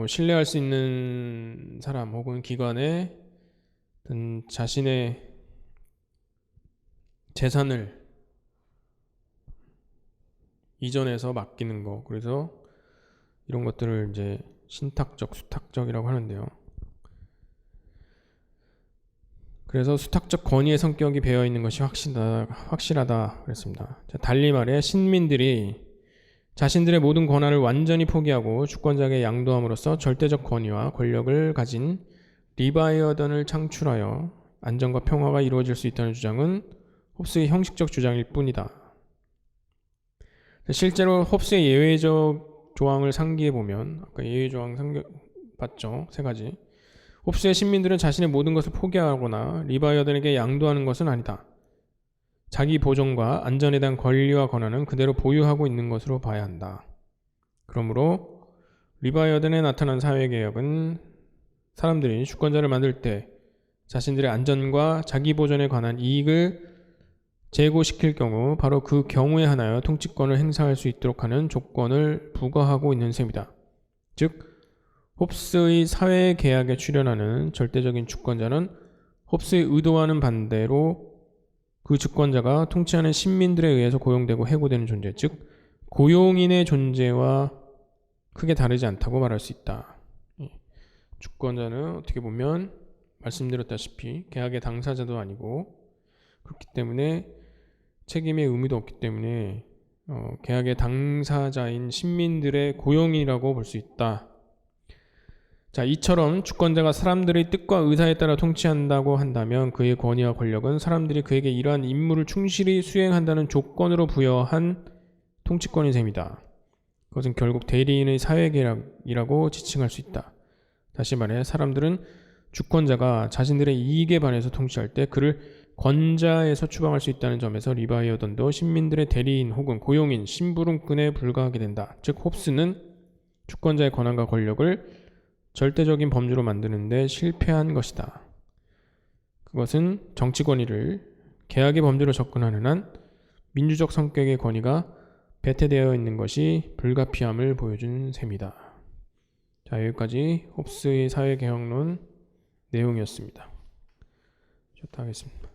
신뢰할 수 있는 사람 혹은 기관에 자신의 재산을 이전해서 맡기는 거. 그래서 이런 것들을 이제 신탁적, 수탁적이라고 하는데요. 그래서 수탁적 권위의 성격이 배어 있는 것이 확실하다 그랬습니다. 자, 달리 말해 신민들이 자신들의 모든 권한을 완전히 포기하고 주권자에게 양도함으로써 절대적 권위와 권력을 가진 리바이어던을 창출하여 안정과 평화가 이루어질 수 있다는 주장은 홉스의 형식적 주장일 뿐이다. 실제로 홉스의 예외적 조항을 상기해 보면 아까 예외 조항 봤죠? 세 가지. 홉스의 신민들은 자신의 모든 것을 포기하거나 리바이어던에게 양도하는 것은 아니다. 자기 보존과 안전에 대한 권리와 권한은 그대로 보유하고 있는 것으로 봐야 한다. 그러므로 리바이어던에 나타난 사회개혁은 사람들이 주권자를 만들 때 자신들의 안전과 자기 보존에 관한 이익을 제고시킬 경우 바로 그 경우에 한하여 통치권을 행사할 수 있도록 하는 조건을 부과하고 있는 셈이다. 즉 홉스의 사회계약에 출연하는 절대적인 주권자는 홉스의 의도와는 반대로 그 주권자가 통치하는 신민들에 의해서 고용되고 해고되는 존재, 즉 고용인의 존재와 크게 다르지 않다고 말할 수 있다. 주권자는 어떻게 보면 말씀드렸다시피 계약의 당사자도 아니고 그렇기 때문에 책임의 의무도 없기 때문에 계약의 당사자인 신민들의 고용인이라고 볼 수 있다. 자, 이처럼 주권자가 사람들의 뜻과 의사에 따라 통치한다고 한다면 그의 권위와 권력은 사람들이 그에게 이러한 임무를 충실히 수행한다는 조건으로 부여한 통치권인 셈이다. 그것은 결국 대리인의 사회계약이라고 지칭할 수 있다. 다시 말해 사람들은 주권자가 자신들의 이익에 반해서 통치할 때 그를 권자에서 추방할 수 있다는 점에서 리바이어던도 신민들의 대리인 혹은 고용인, 심부름꾼에 불과하게 된다. 즉 홉스는 주권자의 권한과 권력을 절대적인 범주로 만드는 데 실패한 것이다. 그것은 정치 권위를 계약의 범주로 접근하는 한 민주적 성격의 권위가 배태되어 있는 것이 불가피함을 보여준 셈이다. 자, 여기까지 홉스의 사회개혁론 내용이었습니다. 좋다 하겠습니다.